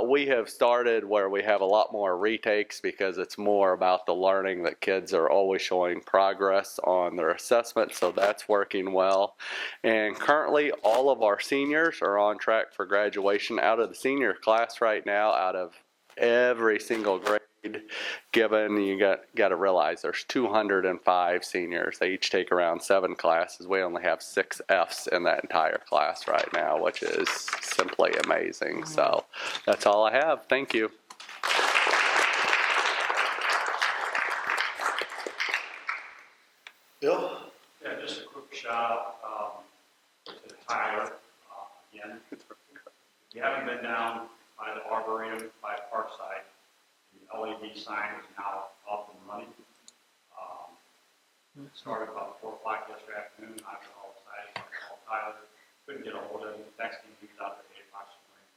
S7: We have started where we have a lot more retakes because it's more about the learning that kids are always showing progress on their assessment. So that's working well. And currently all of our seniors are on track for graduation. Out of the senior class right now, out of every single grade given, you got to realize there's 205 seniors. They each take around 7 classes. We only have 6 Fs in that entire class right now, which is simply amazing. So that's all I have. Thank you.
S11: Bill?
S15: Yeah, just a quick shout out to Tyler again. If you haven't been down by the Arboretum by Parkside, the LED sign is now up and running. It started about 4 o'clock yesterday afternoon. I was all excited. I called Tyler, couldn't get a hold of him. Texting, he was out there 8 o'clock this morning,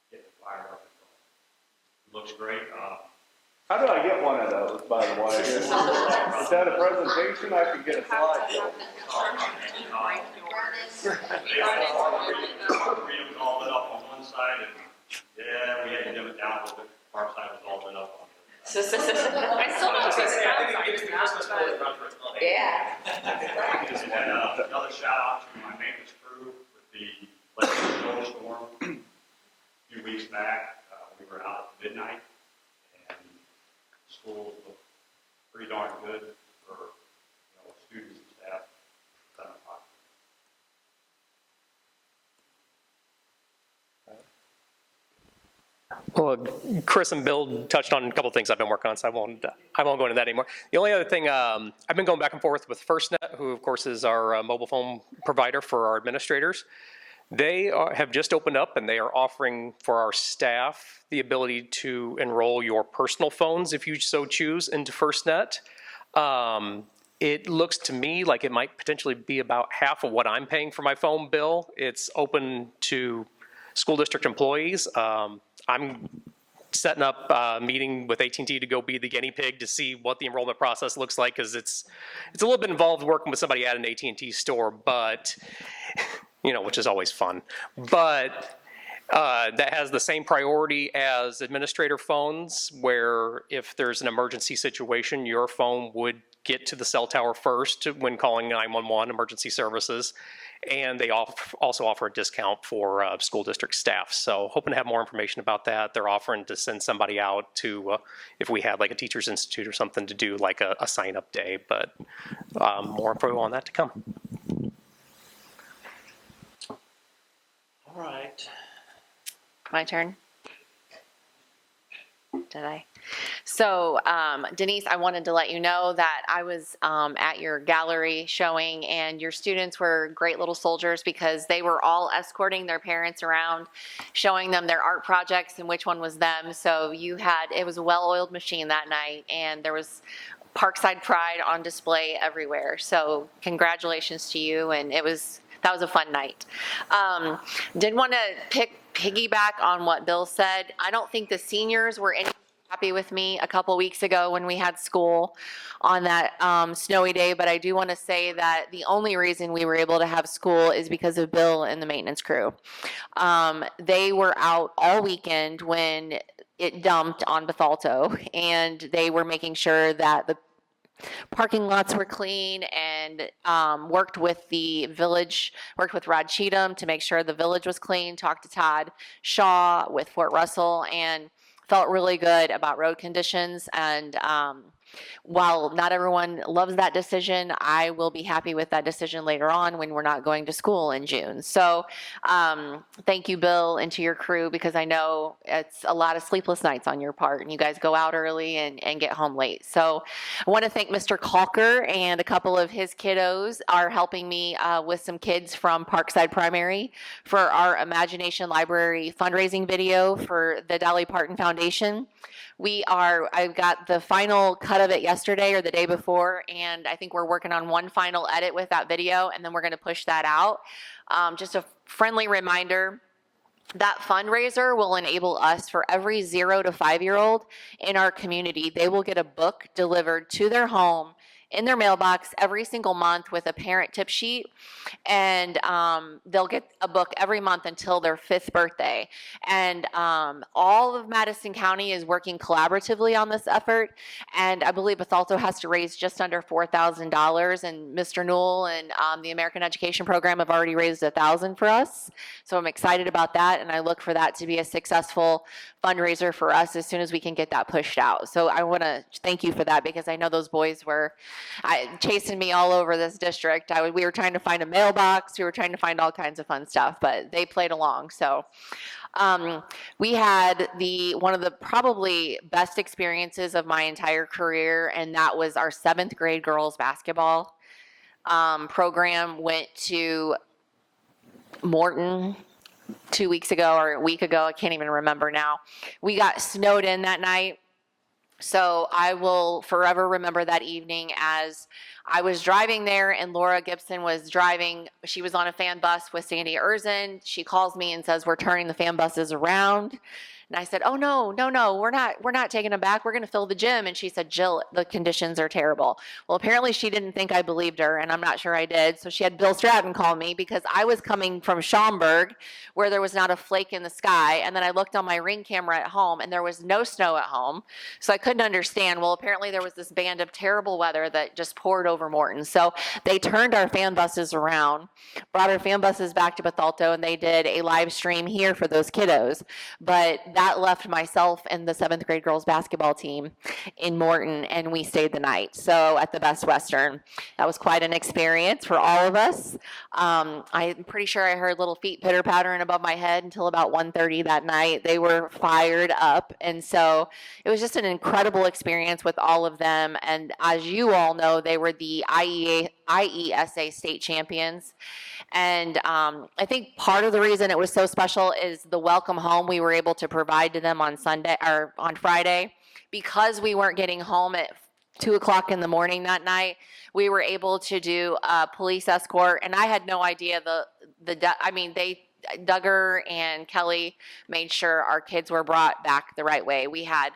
S15: getting the fire up and going. It looks great.
S7: How do I get one of those, by the way? Is that a presentation? I could get a slide.
S15: Arboretum's all lit up on one side, and yeah, we had to dim it down a little bit. Our side was all lit up on the other side.
S1: I still don't see the yeah.
S15: And then another shout out to my maintenance crew with the electric storm a few weeks back. We were out at midnight, and schools looked pretty darn good for students and staff. 7 o'clock.
S16: Well, Chris and Bill touched on a couple of things I've been working on, so I won't go into that anymore. The only other thing, I've been going back and forth with FirstNet, who of course is our mobile phone provider for our administrators. They have just opened up and they are offering for our staff the ability to enroll your personal phones, if you so choose, into FirstNet. It looks to me like it might potentially be about half of what I'm paying for my phone bill. It's open to school district employees. I'm setting up a meeting with AT&T to go be the guinea pig to see what the enrollment process looks like, because it's a little bit involved working with somebody at an AT&T store, but which is always fun. But that has the same priority as administrator phones, where if there's an emergency situation, your phone would get to the cell tower first when calling 911 emergency services. And they also offer a discount for school district staff. So hoping to have more information about that. They're offering to send somebody out to, if we had like a teacher's institute or something, to do like a sign-up day, but more info on that to come.
S1: All right. My turn? Did I? So, Denise, I wanted to let you know that I was at your gallery showing, and your students were great little soldiers because they were all escorting their parents around, showing them their art projects and which one was them. So it was a well-oiled machine that night, and there was Parkside Pride on display everywhere. So congratulations to you, and that was a fun night. Did want to piggyback on what Bill said. I don't think the seniors were any happy with me a couple weeks ago when we had school on that snowy day, but I do want to say that the only reason we were able to have school is because of Bill and the maintenance crew. They were out all weekend when it dumped on Bethalto, and they were making sure that the parking lots were clean, and worked with the village, worked with Rod Cheatham to make sure the village was clean, talked to Todd Shaw with Fort Russell, and felt really good about road conditions. And
S3: While not everyone loves that decision, I will be happy with that decision later on when we're not going to school in June. So thank you, Bill, and to your crew, because I know it's a lot of sleepless nights on your part, and you guys go out early and get home late. So I want to thank Mr. Calker, and a couple of his kiddos are helping me with some kids from Parkside Primary for our Imagination Library fundraising video for the Dolly Parton Foundation. I've got the final cut of it yesterday or the day before, and I think we're working on one final edit with that video, and then we're going to push that out. Just a friendly reminder, that fundraiser will enable us, for every 0 to 5-year-old in our community, they will get a book delivered to their home in their mailbox every single month with a parent tip sheet, and they'll get a book every month until their 5th birthday. And all of Madison County is working collaboratively on this effort, and I believe Bethalto has to raise just under $4,000, and Mr. Newell and the American Education Program have already raised $1,000 for us. So I'm excited about that, and I look for that to be a successful fundraiser for us as soon as we can get that pushed out. So I want to thank you for that, because I know those boys were chasing me all over this district. We were trying to find a mailbox. We were trying to find all kinds of fun stuff, but they played along. So we had one of the probably best experiences of my entire career, and that was our 7th grade girls basketball program. Went to Morton 2 weeks ago or a week ago. I can't even remember now. We got snowed in that night. So I will forever remember that evening as I was driving there and Laura Gibson was driving. She was on a fan bus with Sandy Erzin. She calls me and says, "We're turning the fan buses around." And I said, "Oh, no, we're not taking them back. We're going to fill the gym." And she said, "Jill, the conditions are terrible." Well, apparently she didn't think I believed her, and I'm not sure I did. So she had Bill Stratton call me, because I was coming from Schaumburg, where there was not a flake in the sky. And then I looked on my Ring camera at home, and there was no snow at home. So I couldn't understand. Well, apparently there was this band of terrible weather that just poured over Morton. So they turned our fan buses around, brought our fan buses back to Bethalto, and they did a live stream here for those kiddos. But that left myself and the 7th grade girls basketball team in Morton, and we stayed the night. So at the Best Western, that was quite an experience for all of us. I'm pretty sure I heard little feet pitter pattering above my head until about 1:30 that night. They were fired up, and so it was just an incredible experience with all of them. And as you all know, they were the IESA state champions. And I think part of the reason it was so special is the welcome home we were able to provide to them on Sunday or on Friday. Because we weren't getting home at 2 o'clock in the morning that night, we were able to do a police escort. And I had no idea Duggar and Kelly made sure our kids were brought back the right way. We had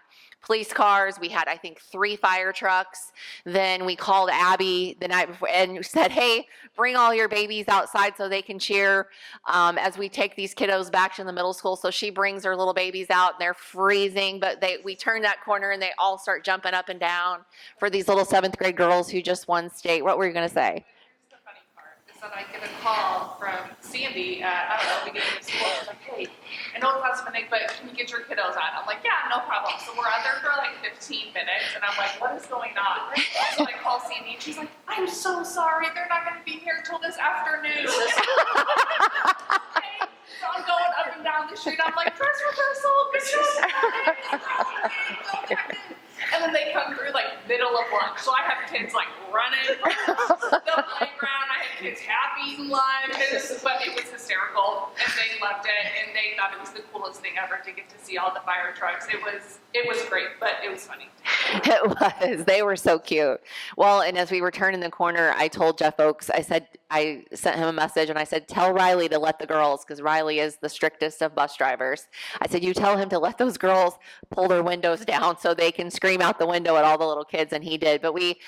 S3: police cars. We had, I think, 3 fire trucks. Then we called Abby the night before and said, "Hey, bring all your babies outside so they can cheer as we take these kiddos back to the middle school." So she brings her little babies out, and they're freezing, but we turn that corner and they all start jumping up and down for these little 7th grade girls who just won state. What were you going to say?
S12: Here's the funny part, is that I get a call from Sandy at, beginning of school. She's like, "Hey, I know it's last minute, but can you get your kiddos on?" I'm like, "Yeah, no problem." So we're out there for like 15 minutes, and I'm like, "What is going on?" So I call Sandy, and she's like, "I'm so sorry. They're not going to be here till this afternoon." Okay. So I'm going up and down the street. I'm like, "Dress rehearsal, and then they come through like middle of lunch. So I have kids like running from the playground. I had kids half eating lunch, but it was hysterical, and they loved it, and they thought it was the coolest thing ever to get to see all the fire trucks. It was great, but it was funny.
S3: It was. They were so cute. Well, and as we were turning the corner, I told Jeff Oakes, I sent him a message and I said, "Tell Riley to let the girls," because Riley is the strictest of bus drivers. I said, "You tell him to let those girls pull their windows down so they can scream out the window at all the little kids," and he did. But we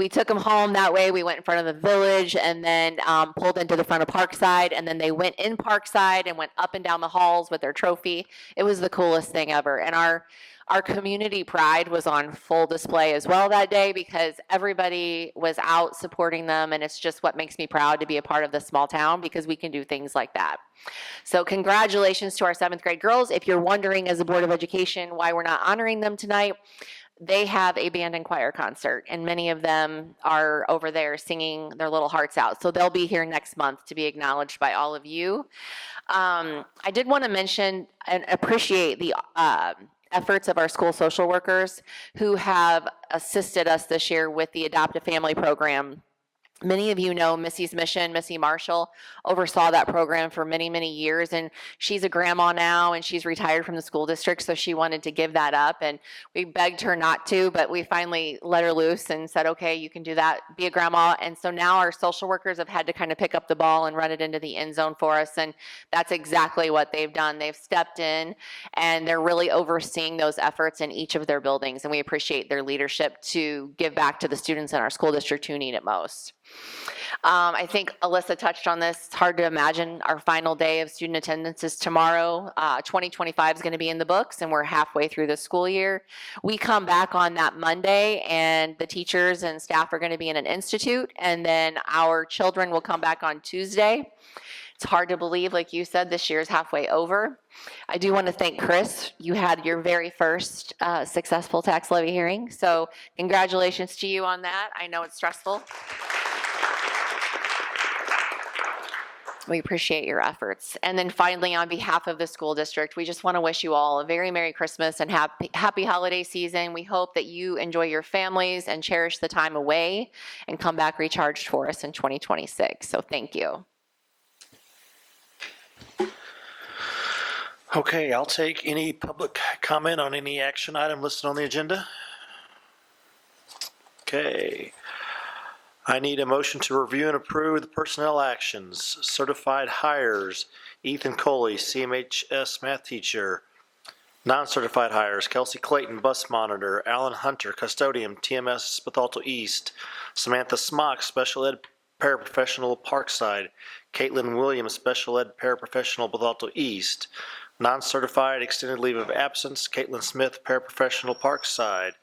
S3: took them home that way. We went in front of the village and then pulled into the front of Parkside, and then they went in Parkside and went up and down the halls with their trophy. It was the coolest thing ever. And our community pride was on full display as well that day, because everybody was out supporting them, and it's just what makes me proud to be a part of this small town, because we can do things like that. So congratulations to our 7th grade girls. If you're wondering as a Board of Education why we're not honoring them tonight, they have a band and choir concert, and many of them are over there singing their little hearts out. So they'll be here next month to be acknowledged by all of you. I did want to mention and appreciate the efforts of our school social workers who have assisted us this year with the Adopt a Family program. Many of you know Missy's Mission. Missy Marshall oversaw that program for many, many years, and she's a grandma now, and she's retired from the school district, so she wanted to give that up, and we begged her not to, but we finally let her loose and said, okay, you can do that, be a grandma, and so now our social workers have had to kind of pick up the ball and run it into the end zone for us, and that's exactly what they've done. They've stepped in, and they're really overseeing those efforts in each of their buildings, and we appreciate their leadership to give back to the students in our school district who need it most. I think Alyssa touched on this. It's hard to imagine our final day of student attendance is tomorrow. 2025 is going to be in the books, and we're halfway through the school year. We come back on that Monday, and the teachers and staff are going to be in an institute, and then our children will come back on Tuesday. It's hard to believe, like you said, this year is halfway over. I do want to thank Chris. You had your very first successful tax levy hearing, so congratulations to you on that. I know it's stressful. We appreciate your efforts. And then finally, on behalf of the school district, we just want to wish you all a very Merry Christmas and happy holiday season. We hope that you enjoy your families and cherish the time away and come back recharged for us in 2026. So thank you.
S17: Okay, I'll take any public comment on any action item listed on the agenda. Okay. I need a motion to review and approve the personnel actions. Certified hires, Ethan Coley, CMHS math teacher. Non-certified hires, Kelsey Clayton, bus monitor. Alan Hunter, custodian, TMS Bethalto East. Samantha Smock, special ed paraprofessional, Parkside. Caitlin Williams, special ed paraprofessional, Bethalto East. Non-certified extended leave of absence, Caitlin Smith, paraprofessional, Parkside.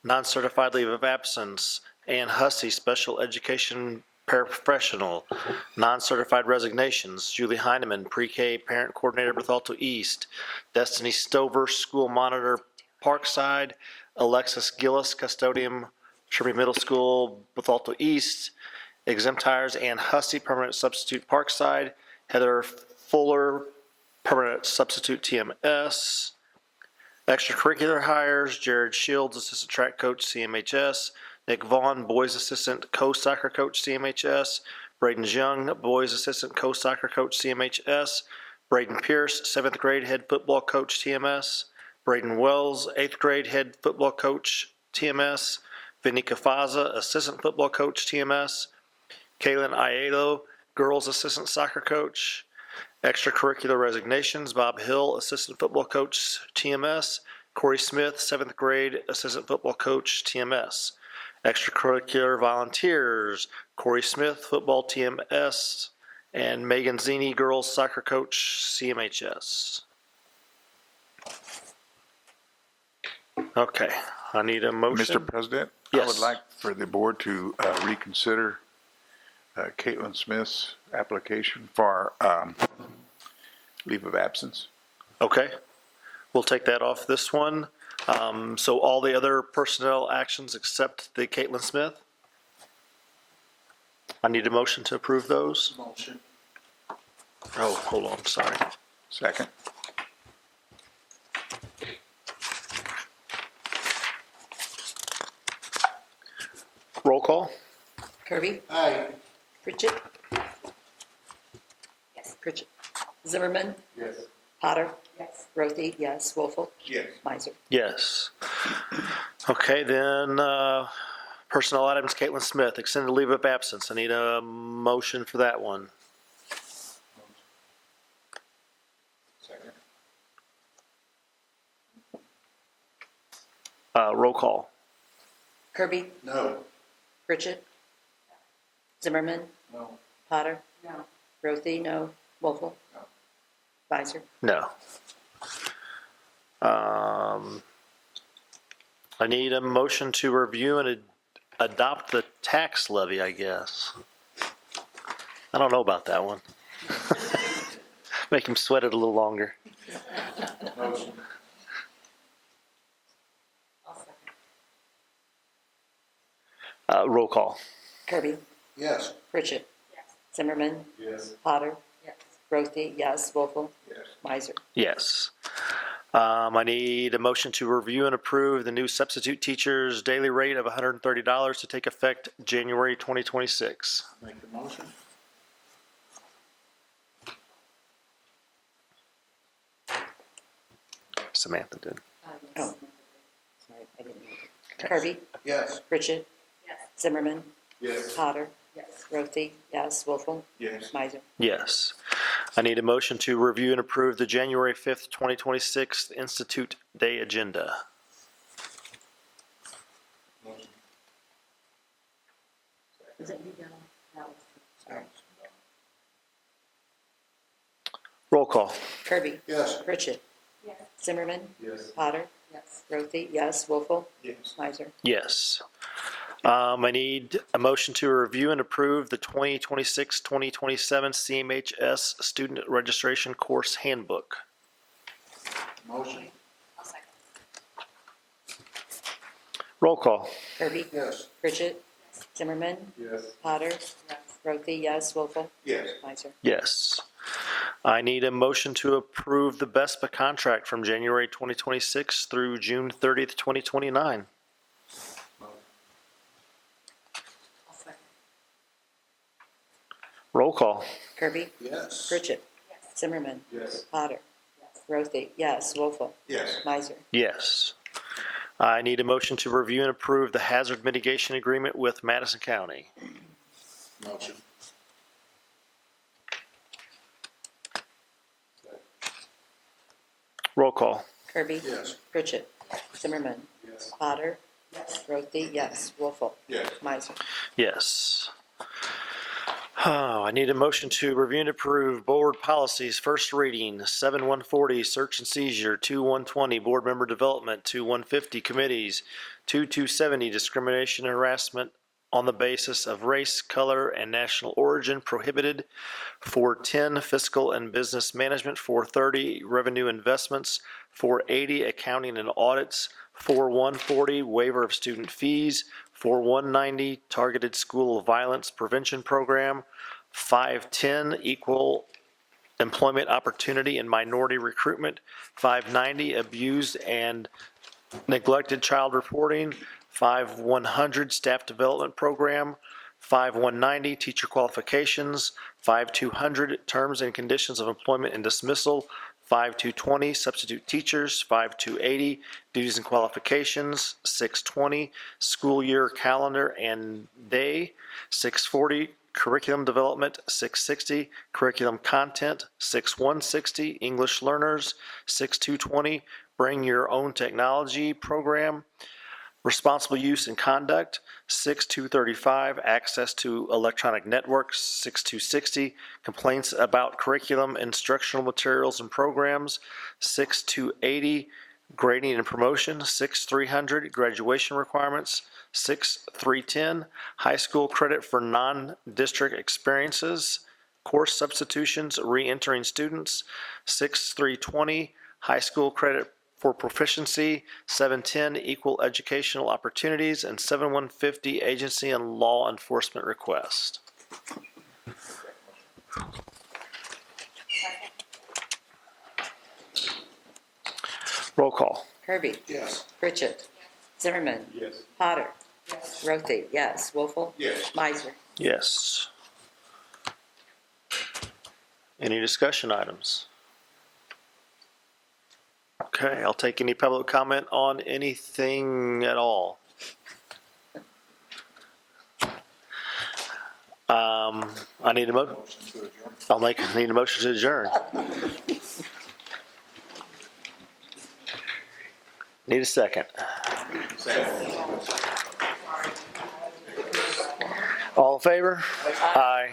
S17: Non-certified leave of absence, Ann Hussey, special education paraprofessional. Non-certified resignations, Julie Heineman, pre-K parent coordinator, Bethalto East. Destiny Stover, school monitor, Parkside. Alexis Gillis, custodian, Sherby Middle School, Bethalto East. Exempt hires, Ann Hussey, permanent substitute, Parkside. Heather Fuller, permanent substitute, TMS. Extracurricular hires, Jared Shields, assistant track coach, CMHS. Nick Vaughn, boys assistant co-soccer coach, CMHS. Braden Young, boys assistant co-soccer coach, CMHS. Braden Pierce, 7th grade head football coach, TMS. Braden Wells, 8th grade head football coach, TMS. Vinny Kafaza, assistant football coach, TMS. Kaylin Aiello, girls assistant soccer coach. Extracurricular resignations, Bob Hill, assistant football coach, TMS. Corey Smith, 7th grade assistant football coach, TMS. Extracurricular volunteers, Corey Smith, football, TMS, and Megan Zini, girls soccer coach, CMHS. Okay, I need a motion.
S11: Mr. President,
S17: Yes.
S11: I would like for the board to reconsider Caitlin Smith's application for leave of absence.
S17: Okay, we'll take that off this one. So all the other personnel actions except the Caitlin Smith? I need a motion to approve those.
S11: Motion.
S17: Oh, hold on, sorry.
S11: Second.
S17: Roll call?
S18: Kirby?
S11: Aye.
S18: Pritchett? Yes. Pritchett. Zimmerman?
S11: Yes.
S18: Potter? Yes. Rothy? Yes. Wolfle?
S11: Yes.
S18: Miser?
S17: Yes. Okay, then, personnel items, Caitlin Smith, extended leave of absence. I need a motion for that one.
S11: Second.
S17: Roll call?
S18: Kirby?
S11: No.
S18: Pritchett? Zimmerman?
S11: No.
S18: Potter? No. Rothy? No. Wolfle?
S11: No.
S18: Miser?
S17: No. I need a motion to review and adopt the tax levy, I guess. I don't know about that one. Make him sweat it a little longer.
S11: Motion.
S17: Roll call.
S14: Kirby?
S11: Yes.
S14: Pritchett? Zimmerman?
S11: Yes.
S14: Potter? Rothie, yes. Wolfle?
S11: Yes.
S14: Miser?
S17: Yes. I need a motion to review and approve the new substitute teacher's daily rate of $130 to take effect January 2026.
S11: Make the motion.
S17: Samantha did.
S14: Oh. Sorry, I didn't. Kirby?
S11: Yes.
S14: Pritchett? Zimmerman?
S11: Yes.
S14: Potter? Rothie, yes. Wolfle?
S11: Yes.
S14: Miser?
S17: Yes. I need a motion to review and approve the January 5th, 2026 Institute Day agenda.
S18: Is it you down? No. Sorry.
S17: Roll call.
S14: Kirby?
S11: Yes.
S14: Pritchett? Zimmerman?
S11: Yes.
S14: Potter? Rothie, yes. Wolfle?
S11: Yes.
S14: Miser?
S17: Yes. I need a motion to review and approve the 2026-2027 CMHS Student Registration Course Handbook.
S11: Motion.
S17: Roll call.
S14: Kirby?
S11: Yes.
S14: Pritchett? Zimmerman?
S11: Yes.
S14: Potter? Rothie, yes. Wolfle?
S11: Yes.
S14: Miser?
S17: Yes. I need a motion to approve the BESPA contract from January 2026 through June 30th, 2029. Roll call.
S14: Kirby?
S11: Yes.
S14: Pritchett? Zimmerman?
S11: Yes.
S14: Potter? Rothie, yes. Wolfle?
S11: Yes.
S14: Miser?
S17: Yes. I need a motion to review and approve the hazard mitigation agreement with Madison County.
S11: Motion.
S17: Roll call.
S14: Kirby?
S11: Yes.
S14: Pritchett? Zimmerman?
S11: Yes.
S14: Potter? Rothie, yes. Wolfle?
S11: Yes.
S14: Miser?
S17: Yes. Oh, I need a motion to review and approve board policies, first reading, 7140, search and seizure, 2120, board member development, 2150, committees, 2270, discrimination and harassment on the basis of race, color, and national origin prohibited, 410, fiscal and business management, 430, revenue investments, 480, accounting and audits, 4140, waiver of student fees, 4190, targeted school violence prevention program, 510, equal employment opportunity and minority recruitment, 590, abused and neglected child reporting, 5100, staff development program, 5190, teacher qualifications, 5200, terms and conditions of employment and dismissal, 5220, substitute teachers, 5280, duties and qualifications, 620, school year calendar and day, 640, curriculum development, 660, curriculum content, 6160, English learners, 6220, bring your own technology program, responsible use and conduct, 6235, access to electronic networks, 6260, complaints about curriculum, instructional materials and programs, 6280, grading and promotion, 6300, graduation requirements, 6310, high school credit for non-district experiences, course substitutions, re-entering students, 6320, high school credit for proficiency, 710, equal educational opportunities, and 7150, agency and law enforcement request. Roll call.
S14: Kirby?
S11: Yes.
S14: Pritchett? Zimmerman?
S11: Yes.
S14: Potter? Rothie, yes. Wolfle?
S11: Yes.
S14: Miser?
S17: Yes. Any discussion items? Okay, I'll take any public comment on anything at all. I need a motion. Need a motion to adjourn. Need a second. All in favor? Aye.